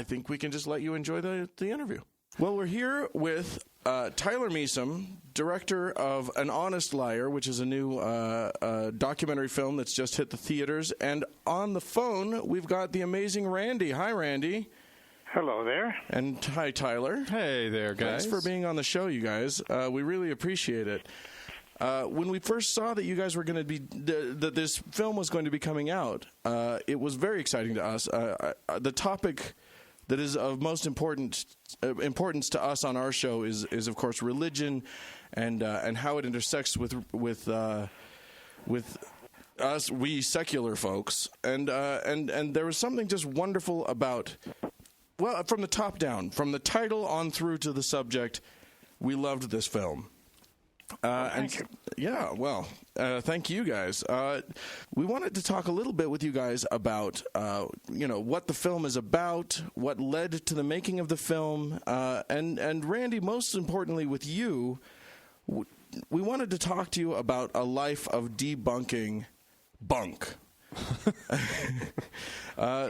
[SPEAKER 2] think we can just let you enjoy the interview. Well, we're here with Tyler Measom, director of An Honest Liar, which is a new documentary film that's just hit the theaters. And on the phone, we've got the amazing Randi. Hi, Randi.
[SPEAKER 4] Hello there.
[SPEAKER 2] And hi, Tyler.
[SPEAKER 1] Hey there, guys.
[SPEAKER 2] Thanks for being on the show, you guys. We really appreciate it. When we first saw that you guys were going to be, that this film was going to be coming out, it was very exciting to us. The topic that is of most importance to us on our show is of course religion, and how it intersects with us, we secular folks, and there was something just wonderful about. Well, from the top down, from the title on through to the subject, we loved this film.
[SPEAKER 4] Thank you.
[SPEAKER 2] Yeah, well, thank you guys. We wanted to talk a little bit with you guys about, what the film is about, what led to the making of the film, and Randy, most importantly with you, we wanted to talk to you about a life of debunking bunk.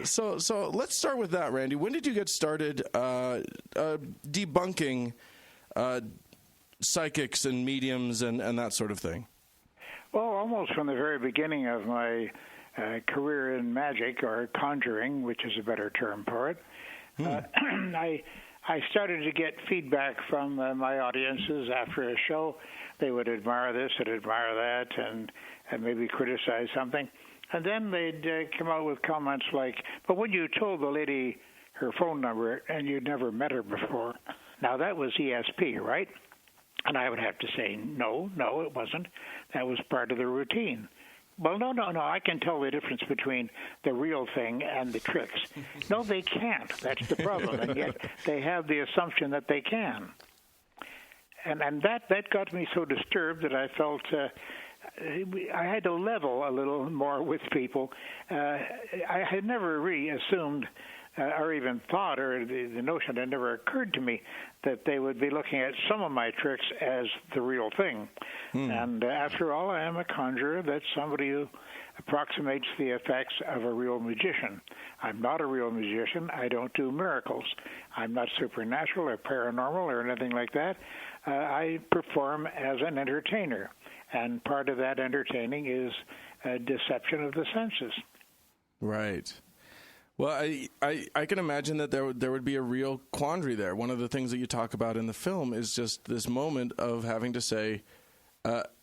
[SPEAKER 2] So let's start with that, Randy. When did you get started debunking psychics and mediums and that sort of thing?
[SPEAKER 4] Well, almost from the very beginning of my career in magic, or conjuring, which is a better term for it. I started to get feedback from my audiences after a show. They would admire this and admire that, and maybe criticize something. And then they'd come out with comments like, but when you told the lady her phone number and you'd never met her before, now that was ESP, right? And I would have to say, no, it wasn't. That was part of the routine. Well, no, I can tell the difference between the real thing and the tricks. No, they can't. That's the problem. And yet they have the assumption that they can. And that got me so disturbed that I felt I had to level a little more with people. I had never really assumed or even thought, or the notion had never occurred to me that they would be looking at some of my tricks as the real thing. And after all, I am a conjurer. That's somebody who approximates the effects of a real magician. I'm not a real magician. I don't do miracles. I'm not supernatural or paranormal or anything like that. I perform as an entertainer. And part of that entertaining is deception of the senses.
[SPEAKER 2] Right. Well, I can imagine that there would be a real quandary there. One of the things that you talk about in the film is just this moment of having to say,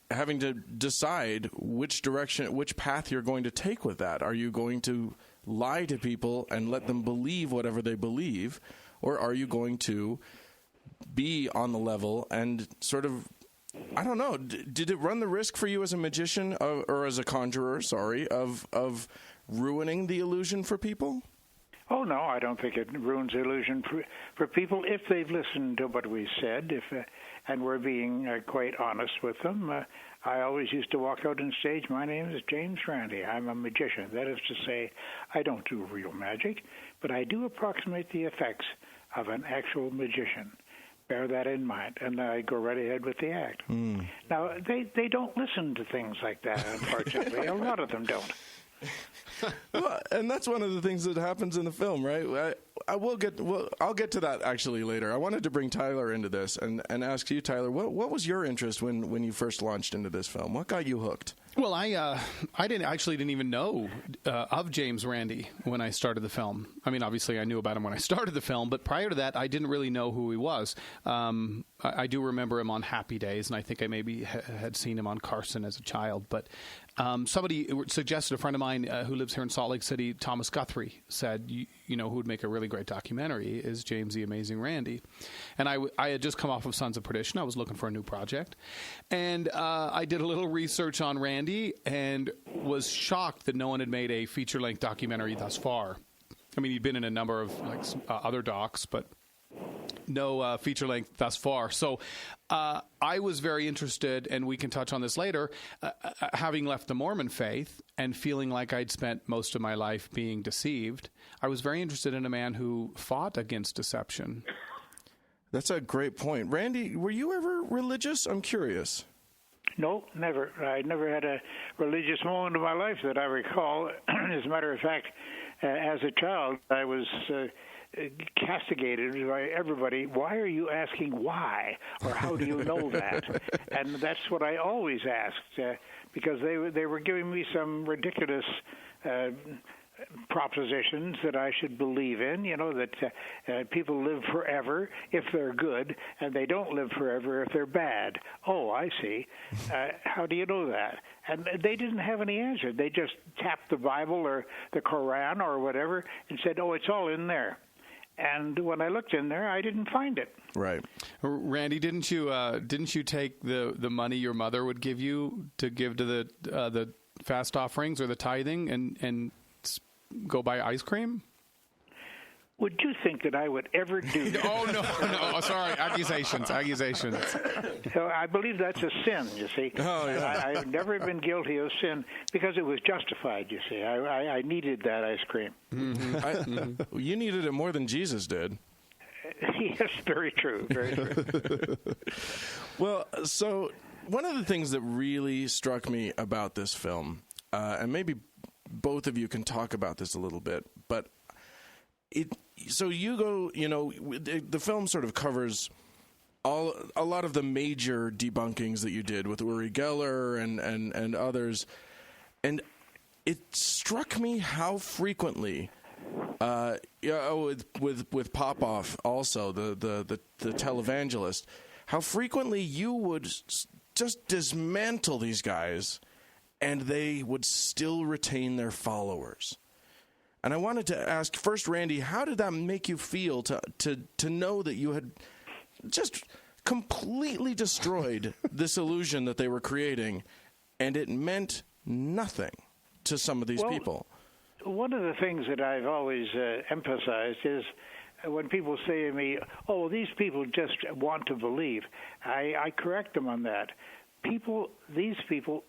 [SPEAKER 2] having to decide which direction, which path you're going to take with that. Are you going to lie to people and let them believe whatever they believe, or are you going to be on the level and sort of, I don't know, did it run the risk for you as a magician or as a conjurer, of ruining the illusion for people?
[SPEAKER 4] Oh, no, I don't think it ruins the illusion for people if they've listened to what we said, and we're being quite honest with them. I always used to walk out on stage, my name is James Randi. I'm a magician. That is to say, I don't do real magic, but I do approximate the effects of an actual magician. Bear that in mind, and I go right ahead with the act. Now, they don't listen to things like that, unfortunately. A lot of them don't.
[SPEAKER 2] Well, and that's one of the things that happens in the film, right? I'll get to that actually later. I wanted to bring Tyler into this and ask you, Tyler, what was your interest when you first launched into this film? What got you hooked?
[SPEAKER 5] Well, I didn't even know of James Randi when I started the film. I mean, obviously, I knew about him when I started the film, but prior to that, I didn't really know who he was. I do remember him on Happy Days, and I think I maybe had seen him on Carson as a child. But somebody suggested, a friend of mine who lives here in Salt Lake City, Thomas Guthrie, said, you know, who would make a really great documentary is James the Amazing Randi. And I had just come off of Sons of Perdition. I was looking for a new project. And I did a little research on Randi and was shocked that no one had made a feature-length documentary thus far. I mean, he'd been in a number of other docs, but no feature-length thus far. So I was very interested, and we can touch on this later, having left the Mormon faith and feeling like I'd spent most of my life being deceived. I was very interested in a man who fought against deception.
[SPEAKER 2] That's a great point. Randi, were you ever religious? I'm curious.
[SPEAKER 4] No, never. I never had a religious moment in my life that I recall. As a matter of fact, as a child, I was castigated by everybody. Why are you asking why, or how do you know that? And that's what I always asked, because they were giving me some ridiculous propositions that I should believe in, that people live forever if they're good, and they don't live forever if they're bad. Oh, I see. How do you know that? And they didn't have any answer. They just tapped the Bible or the Quran or whatever and said, oh, it's all in there. And when I looked in there, I didn't find it.
[SPEAKER 2] Right.
[SPEAKER 5] Randy, didn't you take the money your mother would give you to give to the fast offerings or the tithing and go buy ice cream?
[SPEAKER 4] Would you think that I would ever do that?
[SPEAKER 5] Oh, no. Sorry. Accusations.
[SPEAKER 4] So I believe that's a sin, you see.
[SPEAKER 2] Oh, yeah.
[SPEAKER 4] I've never been guilty of sin because it was justified, you see. I needed that ice cream.
[SPEAKER 2] Mm-hmm. You needed it more than Jesus did.
[SPEAKER 4] Yes, very true. Very true.
[SPEAKER 2] Well, so one of the things that really struck me about this film, and maybe both of you can talk about this a little bit, but so you go, the film sort of covers a lot of the major debunkings that you did with Uri Geller and others, and it struck me how frequently, with Popoff also, the televangelist, how frequently you would just dismantle these guys, and they would still retain their followers. And I wanted to ask first, Randy, how did that make you feel to know that you had just completely destroyed this illusion that they were creating, and it meant nothing to some of these people?
[SPEAKER 4] One of the things that I've always emphasized is when people say to me, oh, these people just want to believe, I correct them on that. These people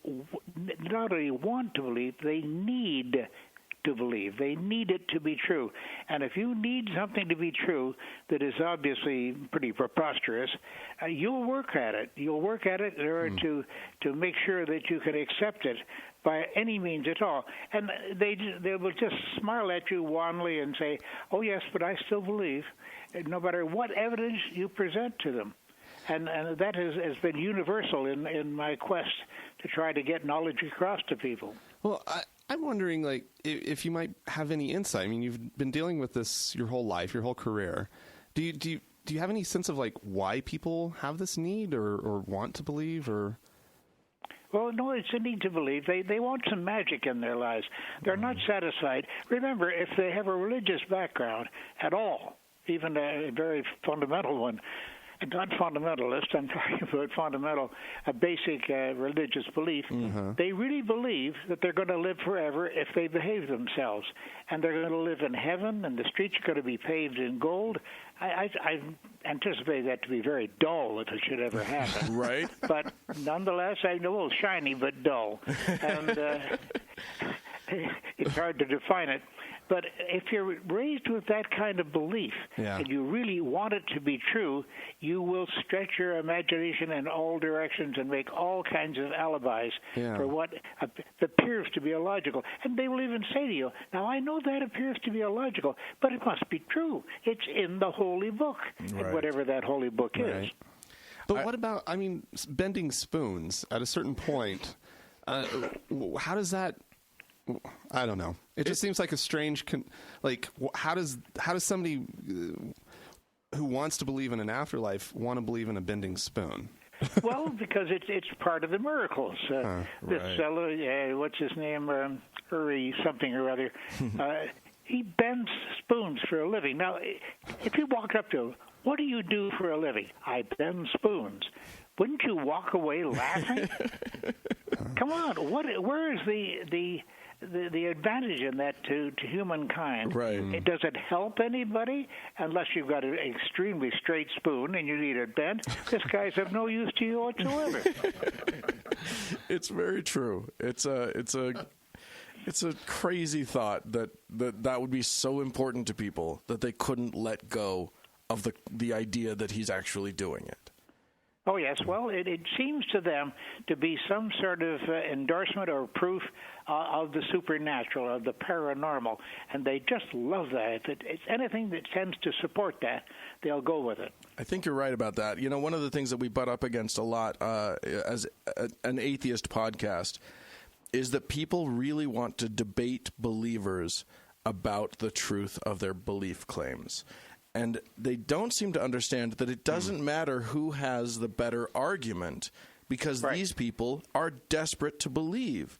[SPEAKER 4] not only want to believe, they need to believe. They need it to be true. And if you need something to be true that is obviously pretty preposterous, you'll work at it. You'll work at it in order to make sure that you can accept it by any means at all. And they will just smile at you wanly and say, oh, yes, but I still believe, no matter what evidence you present to them. And that has been universal in my quest to try to get knowledge across to people.
[SPEAKER 1] Well, I'm wondering, if you might have any insight. I mean, you've been dealing with this your whole life, your whole career. Do you have any sense of why people have this need or want to believe or?
[SPEAKER 4] Well, no, it's a need to believe. They want some magic in their lives. They're not satisfied. Remember, if they have a religious background at all, even a very fundamental one, not fundamentalist, I'm talking about fundamental, a basic religious belief, they really believe that they're going to live forever if they behave themselves. And they're going to live in heaven, and the streets are going to be paved in gold. I anticipate that to be very dull if it should ever happen.
[SPEAKER 2] Right.
[SPEAKER 4] But nonetheless, I know it's shiny but dull. And it's hard to define it. But if you're raised with that kind of belief and you really want it to be true, you will stretch your imagination in all directions and make all kinds of alibis for what appears to be illogical. And they will even say to you, now I know that appears to be illogical, but it must be true. It's in the Holy Book, and whatever that Holy Book is.
[SPEAKER 1] But what about, bending spoons at a certain point? How does that... I don't know. It just seems like a strange, how does somebody who wants to believe in an afterlife want to believe in a bending spoon?
[SPEAKER 4] Well, because it's part of the miracles. This fellow, what's his name, Uri something or other, he bends spoons for a living. Now, if you walked up to him, what do you do for a living? I bend spoons. Wouldn't you walk away laughing? Come on, where is the advantage in that to humankind?
[SPEAKER 2] Right.
[SPEAKER 4] Does it help anybody? Unless you've got an extremely straight spoon and you need it bent, this guy's of no use to you whatsoever.
[SPEAKER 2] It's very true. It's a crazy thought that would be so important to people that they couldn't let go of the idea that he's actually doing it.
[SPEAKER 4] Oh, yes. Well, it seems to them to be some sort of endorsement or proof of the supernatural, of the paranormal, and they just love that. If it's anything that tends to support that, they'll go with it.
[SPEAKER 2] I think you're right about that. One of the things that we butt up against a lot as an atheist podcast is that people really want to debate believers about the truth of their belief claims. And they don't seem to understand that it doesn't matter who has the better argument, because these people are desperate to believe.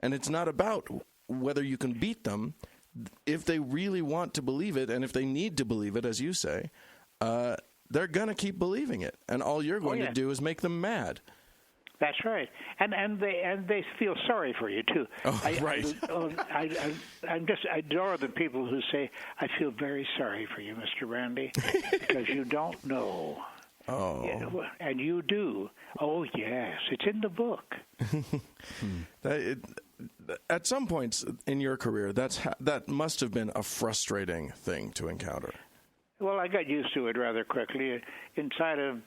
[SPEAKER 2] And it's not about whether you can beat them. If they really want to believe it, and if they need to believe it, as you say, they're going to keep believing it. And all you're going to do is make them mad.
[SPEAKER 4] That's right, and they feel sorry for you too.
[SPEAKER 2] Oh, right.
[SPEAKER 4] I adore the people who say, "I feel very sorry for you, Mr. Randi, because you don't know."
[SPEAKER 2] Oh,
[SPEAKER 4] and you do. Oh, yes, it's in the book.
[SPEAKER 2] At some points in your career, that must have been a frustrating thing to encounter.
[SPEAKER 4] Well, I got used to it rather quickly. Inside of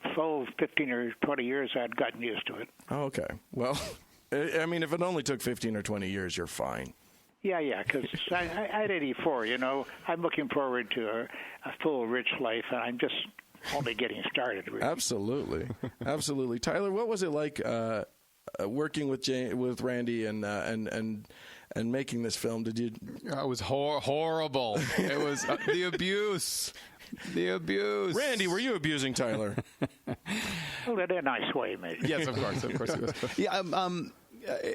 [SPEAKER 4] 15 or 20 years, I'd gotten used to it.
[SPEAKER 2] Oh, okay. Well, I mean, if it only took 15 or 20 years, you're fine.
[SPEAKER 4] Yeah, because at 84, I'm looking forward to a full, rich life, and I'm just only getting started. Really.
[SPEAKER 2] Absolutely. Absolutely. Tyler, what was it like working with Randi and making this film? Did you?
[SPEAKER 5] It was horrible. It was the abuse. The abuse.
[SPEAKER 2] Randi, were you abusing Tyler?
[SPEAKER 4] Well, in a nice way, maybe.
[SPEAKER 5] Yes, of course it was. Yeah,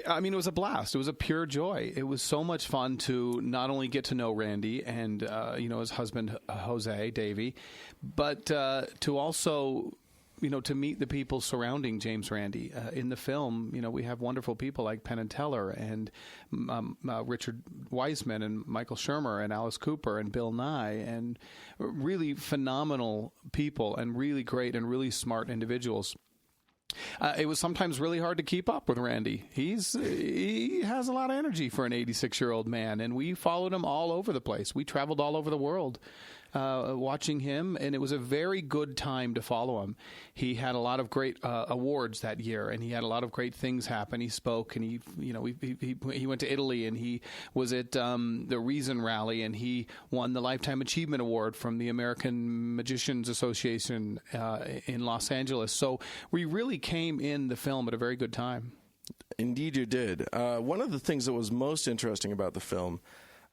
[SPEAKER 5] I mean, it was a blast. It was a pure joy. It was so much fun to not only get to know Randi and his husband Jose Davey, but to also to meet the people surrounding James Randi. In the film, we have wonderful people like Penn and Teller and Richard Wiseman and Michael Shermer and Alice Cooper and Bill Nye, and really phenomenal people and really great and really smart individuals. It was sometimes really hard to keep up with Randi. He has a lot of energy for an 86-year-old man, and we followed him all over the place. We traveled all over the world watching him, and it was a very good time to follow him. He had a lot of great awards that year, and he had a lot of great things happen. He spoke, and he went to Italy, and he was at the Reason Rally, and he won the Lifetime Achievement Award from the American Magicians Association in Los Angeles. So we really came in the film at a very good time.
[SPEAKER 2] Indeed you did. One of the things that was most interesting about the film,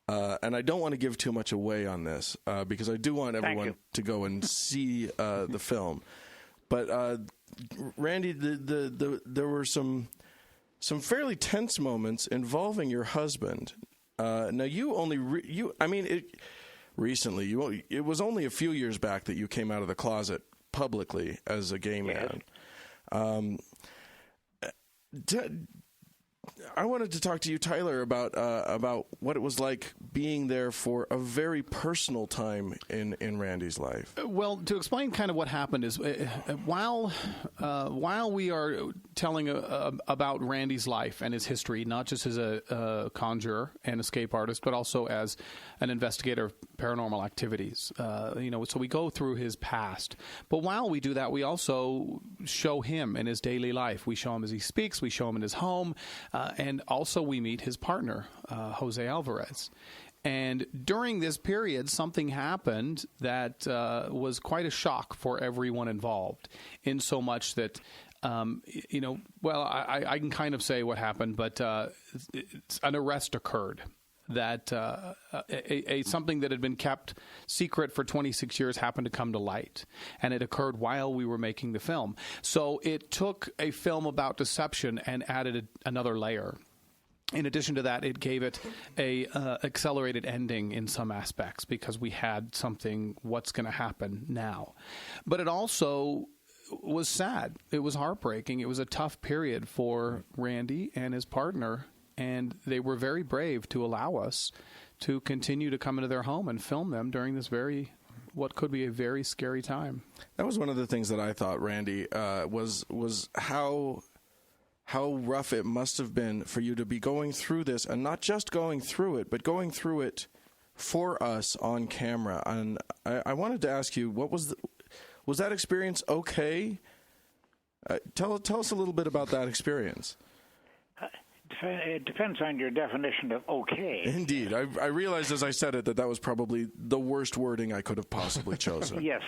[SPEAKER 2] and I don't want to give too much away on this because I do want everyone to go and see the film. But Randi, there were some fairly tense moments involving your husband. Now you only recently. It was only a few years back that you came out of the closet publicly as a gay man. I wanted to talk to you, Tyler, about what it was like being there for a very personal time in Randi's life.
[SPEAKER 5] Well, to explain kind of what happened is while we are telling about Randi's life and his history, not just as a conjurer and escape artist, but also as an investigator of paranormal activities. So we go through his past. But while we do that, we also show him in his daily life. We show him as he speaks. We show him in his home. And also we meet his partner, Jose Alvarez. And during this period, something happened that was quite a shock for everyone involved, in so much that, I can kind of say what happened, but an arrest occurred. That something that had been kept secret for 26 years happened to come to light, and it occurred while we were making the film. So it took a film about deception and added another layer. In addition to that, it gave it a accelerated ending in some aspects because we had something, what's going to happen now. But it also was sad. It was heartbreaking. It was a tough period for Randi and his partner. And they were very brave to allow us to continue to come into their home and film them during this what could be a very scary time.
[SPEAKER 2] That was one of the things that I thought, Randi, was how rough it must have been for you to be going through this, and not just going through it, but going through it for us on camera. And I wanted to ask you, was that experience okay? Tell us a little bit about that experience.
[SPEAKER 4] It depends on your definition of okay.
[SPEAKER 2] Indeed. I realized as I said it that was probably the worst wording I could have possibly chosen.
[SPEAKER 4] Yes.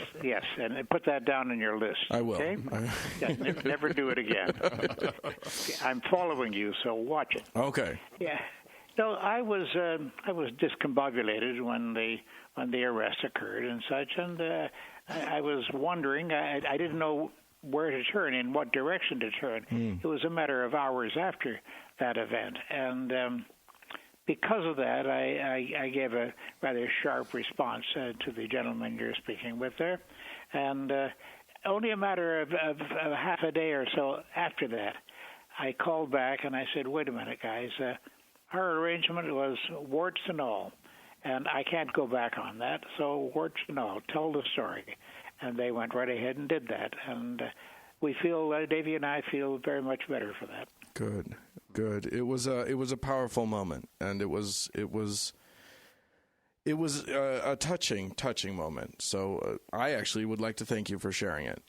[SPEAKER 4] And put that down in your list.
[SPEAKER 2] I will.
[SPEAKER 4] Okay? Never do it again. I'm following you, so watch it.
[SPEAKER 2] Okay.
[SPEAKER 4] Yeah. No, I was discombobulated when the arrest occurred and such, and I was wondering. I didn't know where to turn, in what direction to turn. It was a matter of hours after that event, and because of that, I gave a rather sharp response to the gentleman you're speaking with there, and only a matter of half a day or so after that, I called back and I said, "Wait a minute, guys. Our arrangement was warts and all, and I can't go back on that. So warts and all, tell the story." And they went right ahead and did that, and we feel, Davey and I feel very much better for that.
[SPEAKER 2] Good. It was a powerful moment, and it was a touching moment. So I actually would like to thank you for sharing it.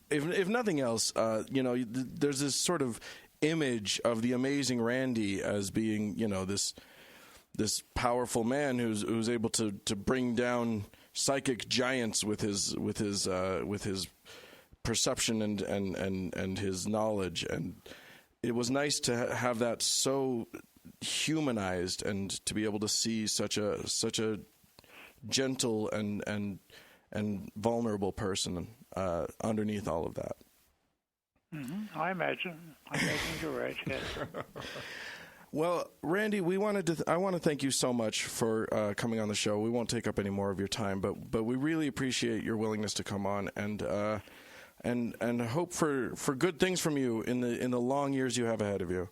[SPEAKER 2] If nothing else, there's this sort of image of the amazing Randi as being, this powerful man who's able to bring down psychic giants with his perception and his knowledge, and it was nice to have that so humanized and to be able to see such a gentle and vulnerable person underneath all of that.
[SPEAKER 4] Mm-hmm. I imagine you're right. Yes.
[SPEAKER 2] Well, Randi, I want to thank you so much for coming on the show. We won't take up any more of your time, but we really appreciate your willingness to come on and hope for good things from you in the long years you have ahead of you.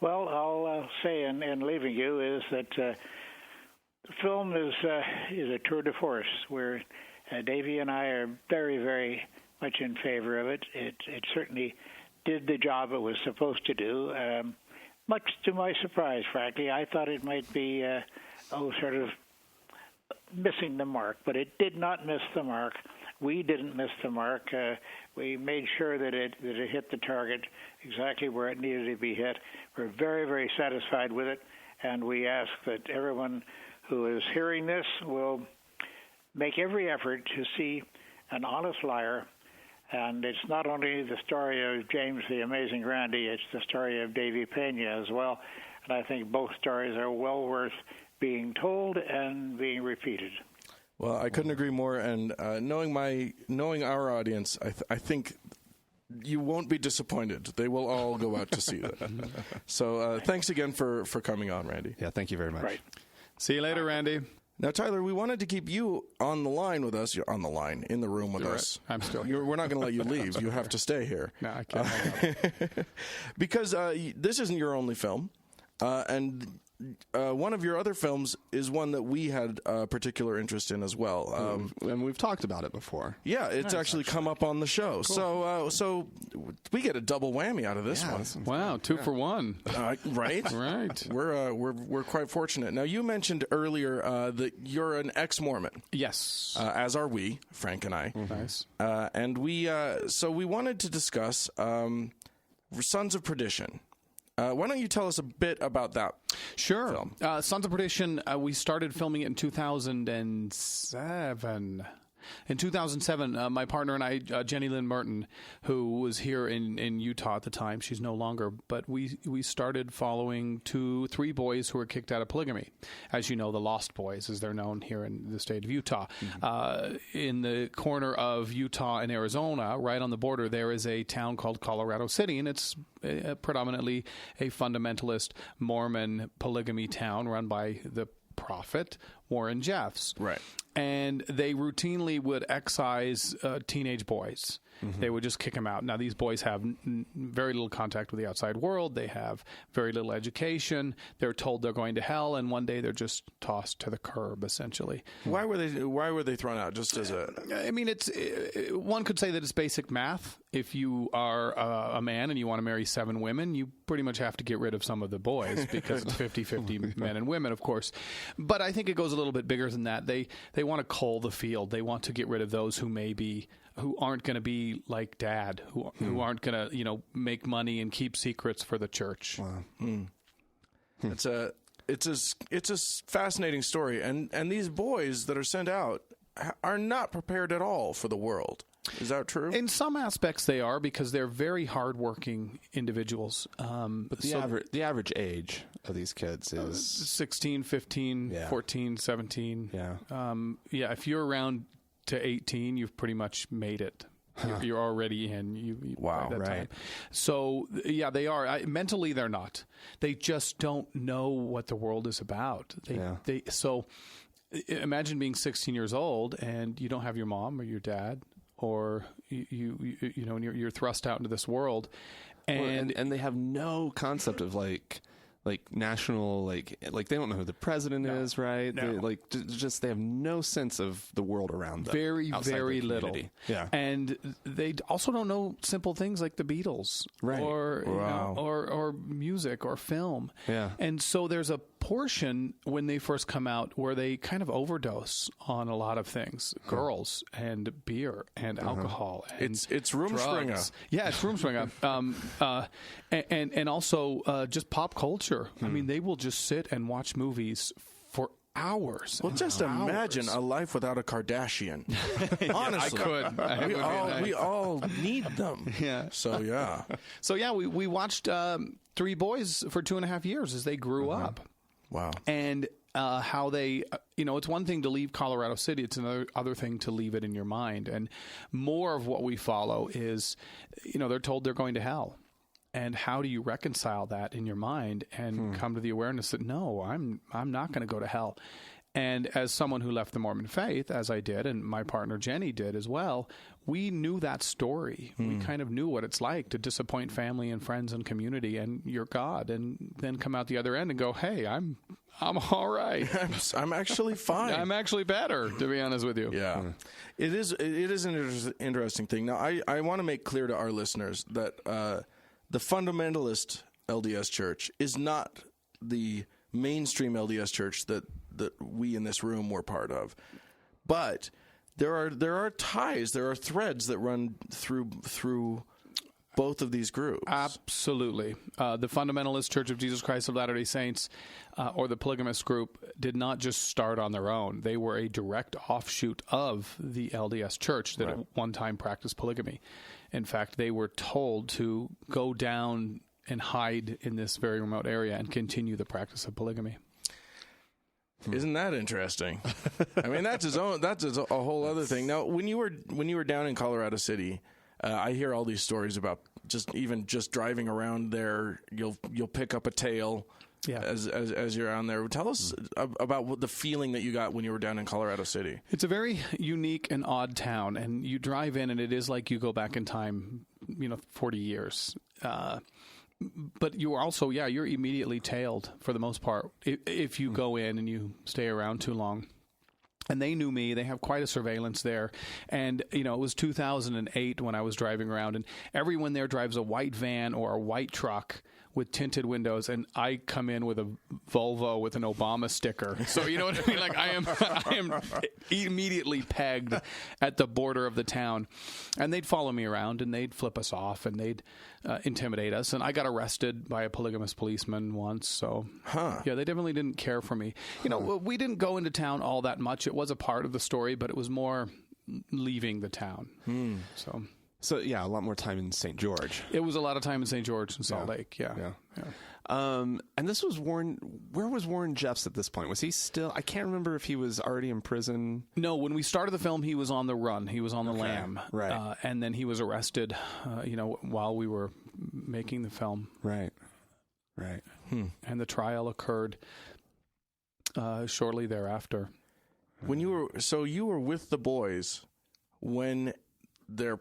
[SPEAKER 4] Well, I'll say in leaving you is that the film is a tour de force, where Davey and I are very, very much in favor of it. It certainly did the job it was supposed to do. Much to my surprise, frankly, I thought it might be sort of missing the mark, but it did not miss the mark. We didn't miss the mark. We made sure that it hit the target exactly where it needed to be hit. We're very, very satisfied with it, and we ask that everyone who is hearing this will make every effort to see an honest liar. And it's not only the story of James the Amazing Randi, it's the story of Davey Pena as well. And I think both stories are well worth being told and being repeated.
[SPEAKER 2] Well, I couldn't agree more. And knowing our audience, I think you won't be disappointed. They will all go out to see that. So thanks again for coming on, Randi.
[SPEAKER 1] Yeah, thank you very much.
[SPEAKER 4] Right.
[SPEAKER 5] See you later, Randi.
[SPEAKER 2] Now, Tyler, we wanted to keep you on the line with us. You're on the line, in the room with us.
[SPEAKER 5] Right. I'm still here.
[SPEAKER 2] We're not going to let you leave. You have to stay here.
[SPEAKER 5] No, I can't.
[SPEAKER 2] Because this isn't your only film. And one of your other films is one that we had a particular interest in as well.
[SPEAKER 1] And we've talked about it before.
[SPEAKER 2] Yeah, it's actually come up on the show. Cool. So we get a double whammy out of this one.
[SPEAKER 5] Wow, 2 for 1.
[SPEAKER 2] Right?
[SPEAKER 5] Right.
[SPEAKER 2] We're quite fortunate. Now, you mentioned earlier that you're an ex-Mormon.
[SPEAKER 5] Yes.
[SPEAKER 2] As are we, Frank and I.
[SPEAKER 5] Nice.
[SPEAKER 2] And we wanted to discuss Sons of Perdition. Why don't you tell us a bit about that?
[SPEAKER 5] Sure.
[SPEAKER 2] Film?
[SPEAKER 5] Sons of Perdition, we started filming it in 2007. In 2007, my partner and I, Jenny Lynn Merton, who was here in Utah at the time, she's no longer, but we started following 3 boys who were kicked out of polygamy. As you know, the Lost Boys, as they're known here in the state of Utah. Mm-hmm. In the corner of Utah and Arizona, right on the border, there is a town called Colorado City, and it's predominantly a fundamentalist Mormon polygamy town run by the prophet Warren Jeffs.
[SPEAKER 2] Right.
[SPEAKER 5] And they routinely would excise teenage boys. Mm-hmm. They would just kick them out. Now, these boys have very little contact with the outside world. They have very little education. They're told they're going to hell, and one day they're just tossed to the curb, essentially.
[SPEAKER 2] Why were they thrown out? Just as a...
[SPEAKER 5] I mean, one could say that it's basic math. If you are a man and you want to marry 7 women, you pretty much have to get rid of some of the boys because it's 50-50 men and women, of course. But I think it goes a little bit bigger than that. They want to cull the field. They want to get rid of those who aren't going to be like Dad, who aren't going to make money and keep secrets for the church.
[SPEAKER 1] Wow.
[SPEAKER 2] It's a fascinating story, and these boys that are sent out are not prepared at all for the world. Is that true?
[SPEAKER 5] In some aspects they are, because they're very hardworking individuals.
[SPEAKER 1] But the average age of these kids is
[SPEAKER 5] 16, 15, 14, 17.
[SPEAKER 1] Yeah.
[SPEAKER 5] If you're around to 18, you've pretty much made it. You're already in.
[SPEAKER 2] Wow,
[SPEAKER 5] by that
[SPEAKER 1] right.
[SPEAKER 5] time. So, they are. Mentally, they're not. They just don't know what the world is about. So imagine being 16 years old and you don't have your mom or your dad, or and you're thrust out into this world, and
[SPEAKER 1] they have no concept of like national, like they don't know who the president is, right?
[SPEAKER 5] No.
[SPEAKER 1] They have no sense of the world around them.
[SPEAKER 5] Very, very little.
[SPEAKER 1] Yeah.
[SPEAKER 5] And they also don't know simple things like the Beatles,
[SPEAKER 1] right?
[SPEAKER 5] Or music or film.
[SPEAKER 1] Yeah.
[SPEAKER 5] And so there's a portion when they first come out where they kind of overdose on a lot of things, girls and beer and alcohol. And
[SPEAKER 2] it's Rumspringa.
[SPEAKER 5] Yeah, it's Rumspringa. And also just pop culture. I mean, they will just sit and watch movies for hours.
[SPEAKER 2] Well, just imagine a life without a Kardashian. Honestly,
[SPEAKER 5] I could.
[SPEAKER 2] We all need them.
[SPEAKER 5] Yeah.
[SPEAKER 2] So
[SPEAKER 5] we watched 3 boys for 2.5 years as they grew up.
[SPEAKER 2] Wow.
[SPEAKER 5] And how they, it's one thing to leave Colorado City. It's another other thing to leave it in your mind. And more of what we follow is, they're told they're going to hell. And how do you reconcile that in your mind and come to the awareness that, no, I'm not going to go to hell? And as someone who left the Mormon faith, as I did, and my partner Jenny did as well, we knew that story. We kind of knew what it's like to disappoint family and friends and community and your God, and then come out the other end and go, hey, I'm all right.
[SPEAKER 2] I'm actually fine.
[SPEAKER 5] I'm actually better, to be honest with you.
[SPEAKER 2] Yeah. It is an interesting thing. Now, I want to make clear to our listeners that the fundamentalist LDS Church is not the mainstream LDS Church that we in this room were part of, but there are ties, there are threads that run through both of these groups.
[SPEAKER 5] Absolutely. The Fundamentalist Church of Jesus Christ of Latter-day Saints, or the polygamist group, did not just start on their own. They were a direct offshoot of the LDS Church that at one time practiced polygamy. In fact, they were told to go down and hide in this very remote area and continue the practice of polygamy.
[SPEAKER 2] Isn't that interesting? I mean, that's a whole other thing. Now, when you were down in Colorado City, I hear all these stories about just driving around there. You'll pick up a tail. Yeah. As you're on there, tell us about the feeling that you got when you were down in Colorado City.
[SPEAKER 5] It's a very unique and odd town, and you drive in, and it is like you go back in time, 40 years. But you are also, you're immediately tailed for the most part if you go in and you stay around too long. And they knew me. They have quite a surveillance there. And, it was 2008 when I was driving around, and everyone there drives a white van or a white truck with tinted windows, and I come in with a Volvo with an Obama sticker. So you know what I mean? Like I am immediately pegged at the border of the town. And they'd follow me around, and they'd flip us off, and they'd intimidate us. And I got arrested by a polygamous policeman once. So they definitely didn't care for me. We didn't go into town all that much. It was a part of the story, but it was more leaving the town.
[SPEAKER 1] So, a lot more time in St. George.
[SPEAKER 5] It was a lot of time in St. George and Salt Lake,
[SPEAKER 1] And this was Warren. Where was Warren Jeffs at this point? Was he still? I can't remember if he was already in prison.
[SPEAKER 5] No, when we started the film, he was on the run. He was on the lam.
[SPEAKER 1] Right.
[SPEAKER 5] And then he was arrested, while we were making the film.
[SPEAKER 1] Right.
[SPEAKER 5] And the trial occurred shortly thereafter.
[SPEAKER 2] When you were with the boys when their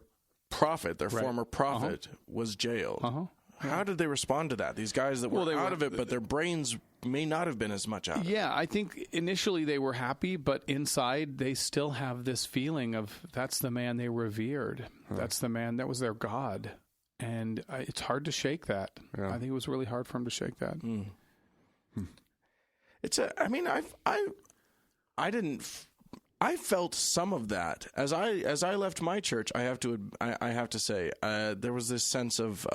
[SPEAKER 2] former prophet, was jailed. How did they respond to that? These guys that were out of it, but their brains may not have been as much out of it.
[SPEAKER 5] Yeah, I think initially they were happy, but inside they still have this feeling of that's the man they revered. That's the man that was their God. And it's hard to shake that. Yeah. I think it was really hard for him to shake that.
[SPEAKER 2] I felt some of that as I left my church. I have to say there was this sense of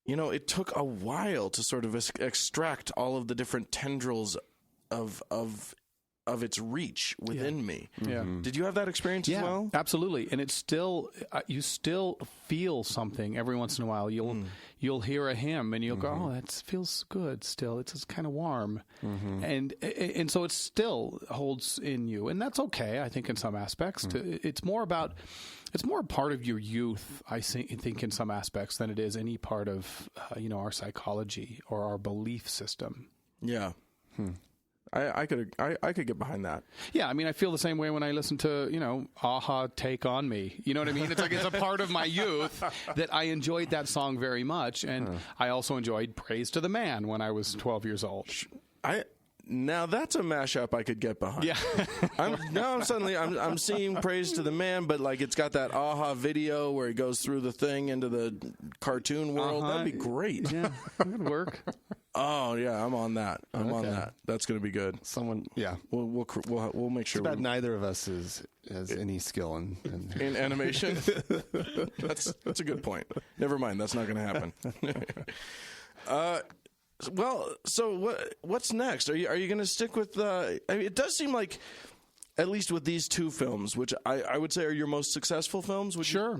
[SPEAKER 2] it took a while to sort of extract all of the different tendrils of its reach within me.
[SPEAKER 5] Yeah.
[SPEAKER 2] Did you have that experience as well?
[SPEAKER 5] Absolutely. And it's still you still feel something every once in a while. You'll hear a hymn and you'll go, oh, that feels good still. It's kind of warm. And so it still holds in you. And that's okay, I think, in some aspects. It's more a part of your youth, I think, in some aspects, than it is any part of our psychology or our belief system.
[SPEAKER 2] Yeah. I could get behind that.
[SPEAKER 5] Yeah, I mean, I feel the same way when I listen to, Aha, Take On Me. You know what I mean? It's like it's a part of my youth that I enjoyed that song very much, and I also enjoyed Praise to the Man when I was 12 years old.
[SPEAKER 2] Now that's a mashup I could get behind.
[SPEAKER 5] Yeah.
[SPEAKER 2] I'm seeing Praise to the Man, but like it's got that Aha video where he goes through the thing into the cartoon world. That'd be great.
[SPEAKER 5] Yeah, that would work.
[SPEAKER 2] Oh yeah, I'm on that. I'm on that. That's going to be good. We'll make sure.
[SPEAKER 1] It's bad neither of us has any skill in
[SPEAKER 2] animation. That's a good point. Never mind. That's not going to happen. Well, so what's next? Are you going to stick with? I mean, it does seem like, at least with these two films, which I would say are your most successful films.
[SPEAKER 5] Sure.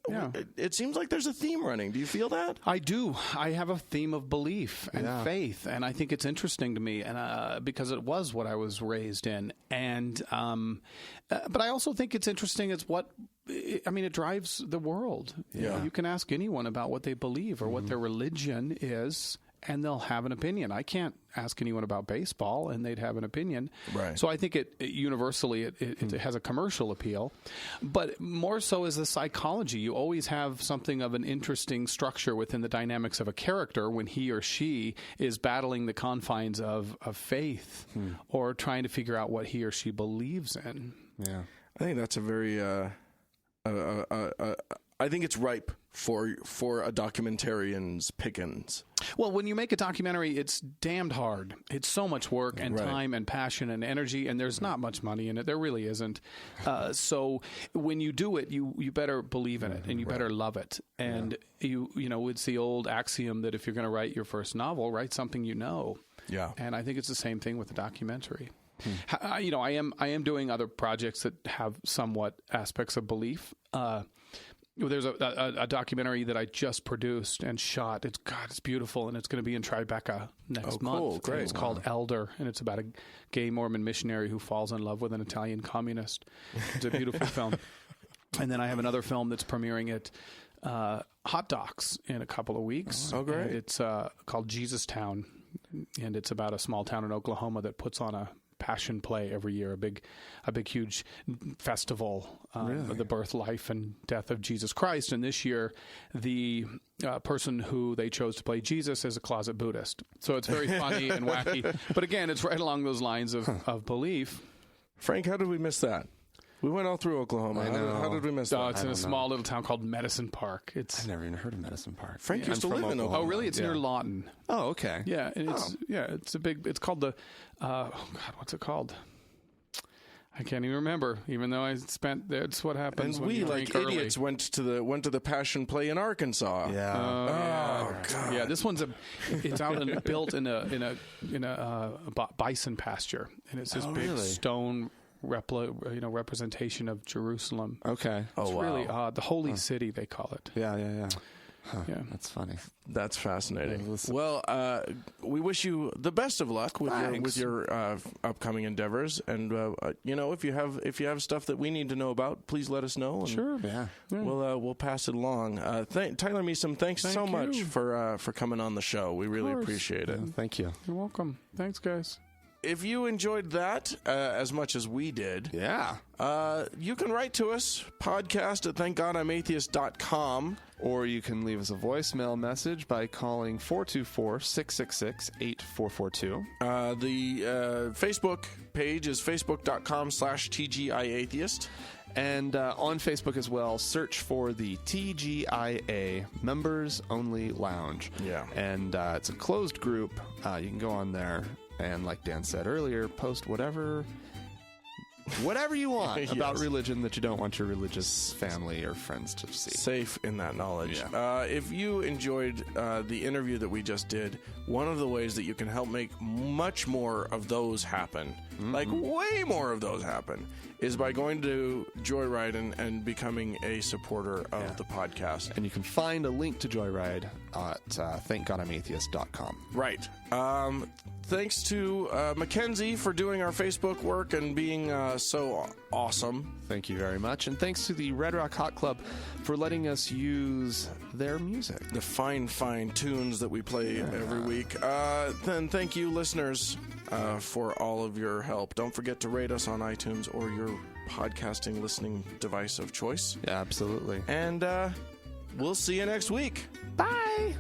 [SPEAKER 5] Yeah.
[SPEAKER 2] It seems like there's a theme running. Do you feel that?
[SPEAKER 5] I do. I have a theme of belief and faith, and I think it's interesting to me, and because it was what I was raised in, and but I also think it's interesting. It's what. I mean, it drives the world.
[SPEAKER 2] Yeah.
[SPEAKER 5] You can ask anyone about what they believe or what their religion is, and they'll have an opinion. I can't ask anyone about baseball, and they'd have an opinion.
[SPEAKER 2] Right.
[SPEAKER 5] So I think it universally it has a commercial appeal, but more so is the psychology. You always have something of an interesting structure within the dynamics of a character when he or she is battling the confines of faith or trying to figure out what he or she believes in.
[SPEAKER 1] Yeah.
[SPEAKER 2] I think that's a very. I think it's ripe for a documentarian's pickings.
[SPEAKER 5] Well, when you make a documentary, it's damned hard. It's so much work and time and passion and energy, and there's not much money in it. There really isn't. So when you do it, you better believe in it, and you better love it. And you know, it's the old axiom that if you're going to write your first novel, write something you know. Yeah. And I think it's the same thing with the documentary. You know, I am doing other projects that have somewhat aspects of belief. There's a documentary that I just produced and shot. It's beautiful, and it's going to be in Tribeca next month.
[SPEAKER 2] Cool, great.
[SPEAKER 5] It's called Elder, and it's about a gay Mormon missionary who falls in love with an Italian communist. It's a beautiful film. And then I have another film that's premiering at Hot Docs in a couple of weeks.
[SPEAKER 2] Oh, great.
[SPEAKER 5] It's called Jesus Town, and it's about a small town in Oklahoma that puts on a passion play every year, a big huge festival of the birth, life, and death of Jesus Christ. And this year, the person who they chose to play Jesus is a closet Buddhist. So it's very funny and wacky. But again, it's right along those lines of belief.
[SPEAKER 2] Frank, how did we miss that? We went all through Oklahoma. How did we miss that?
[SPEAKER 5] It's in a small little town called Medicine Park.
[SPEAKER 1] I've never even heard of Medicine Park.
[SPEAKER 2] Frank used to live in Oklahoma.
[SPEAKER 5] Oh, really? It's near Lawton.
[SPEAKER 1] Oh, okay.
[SPEAKER 5] Yeah, and it's called the what's it called? I can't even remember. Even though I spent that's what happens.
[SPEAKER 2] And
[SPEAKER 5] when
[SPEAKER 2] we
[SPEAKER 5] you
[SPEAKER 2] like
[SPEAKER 5] drink
[SPEAKER 2] idiots
[SPEAKER 5] early.
[SPEAKER 2] went to the Passion Play in Arkansas.
[SPEAKER 1] Yeah.
[SPEAKER 2] Oh God.
[SPEAKER 5] Yeah, this one's it's out and built in a bison pasture, and it's this big stone representation of Jerusalem.
[SPEAKER 1] Okay.
[SPEAKER 5] It's really odd. The Holy City, they call it.
[SPEAKER 1] Yeah. Huh,
[SPEAKER 5] Yeah.
[SPEAKER 1] That's funny.
[SPEAKER 2] That's fascinating. Well, we wish you the best of luck with your upcoming endeavors, and if you have stuff that we need to know about, please let us know. And
[SPEAKER 5] Sure.
[SPEAKER 1] Yeah.
[SPEAKER 2] We'll pass it along. Tyler Measom, thanks so much for coming on the show. We really appreciate it.
[SPEAKER 1] Thank you.
[SPEAKER 5] You're welcome. Thanks, guys.
[SPEAKER 2] If you enjoyed that as much as we did, you can write to us, podcast@thankgodimatheist.com.
[SPEAKER 1] Or you can leave us a voicemail message by calling 424-666-8442.
[SPEAKER 2] The Facebook page is facebook.com/TGIAtheist.
[SPEAKER 1] And on Facebook as well, search for the TGIA Members Only Lounge.
[SPEAKER 2] Yeah.
[SPEAKER 1] And it's a closed group. You can go on there and, like Dan said earlier, post whatever whatever you want about religion that you don't want your religious family or friends to see.
[SPEAKER 2] Safe in that knowledge.
[SPEAKER 1] Yeah.
[SPEAKER 2] If you enjoyed the interview that we just did, one of the ways that you can help make much more of those happen, like way more of those happen, is by going to Joyride and becoming a supporter of the podcast.
[SPEAKER 1] And you can find a link to Joyride at thankgodimatheist.com.
[SPEAKER 2] Right. Thanks to Mackenzie for doing our Facebook work and being so awesome.
[SPEAKER 1] Thank you very much. And thanks to the Red Rock Hot Club for letting us use their music.
[SPEAKER 2] The fine tunes that we play every week. Then thank you, listeners, for all of your help. Don't forget to rate us on iTunes or your podcasting listening device of choice.
[SPEAKER 1] Yeah, absolutely.
[SPEAKER 2] And we'll see you next week.
[SPEAKER 1] Bye.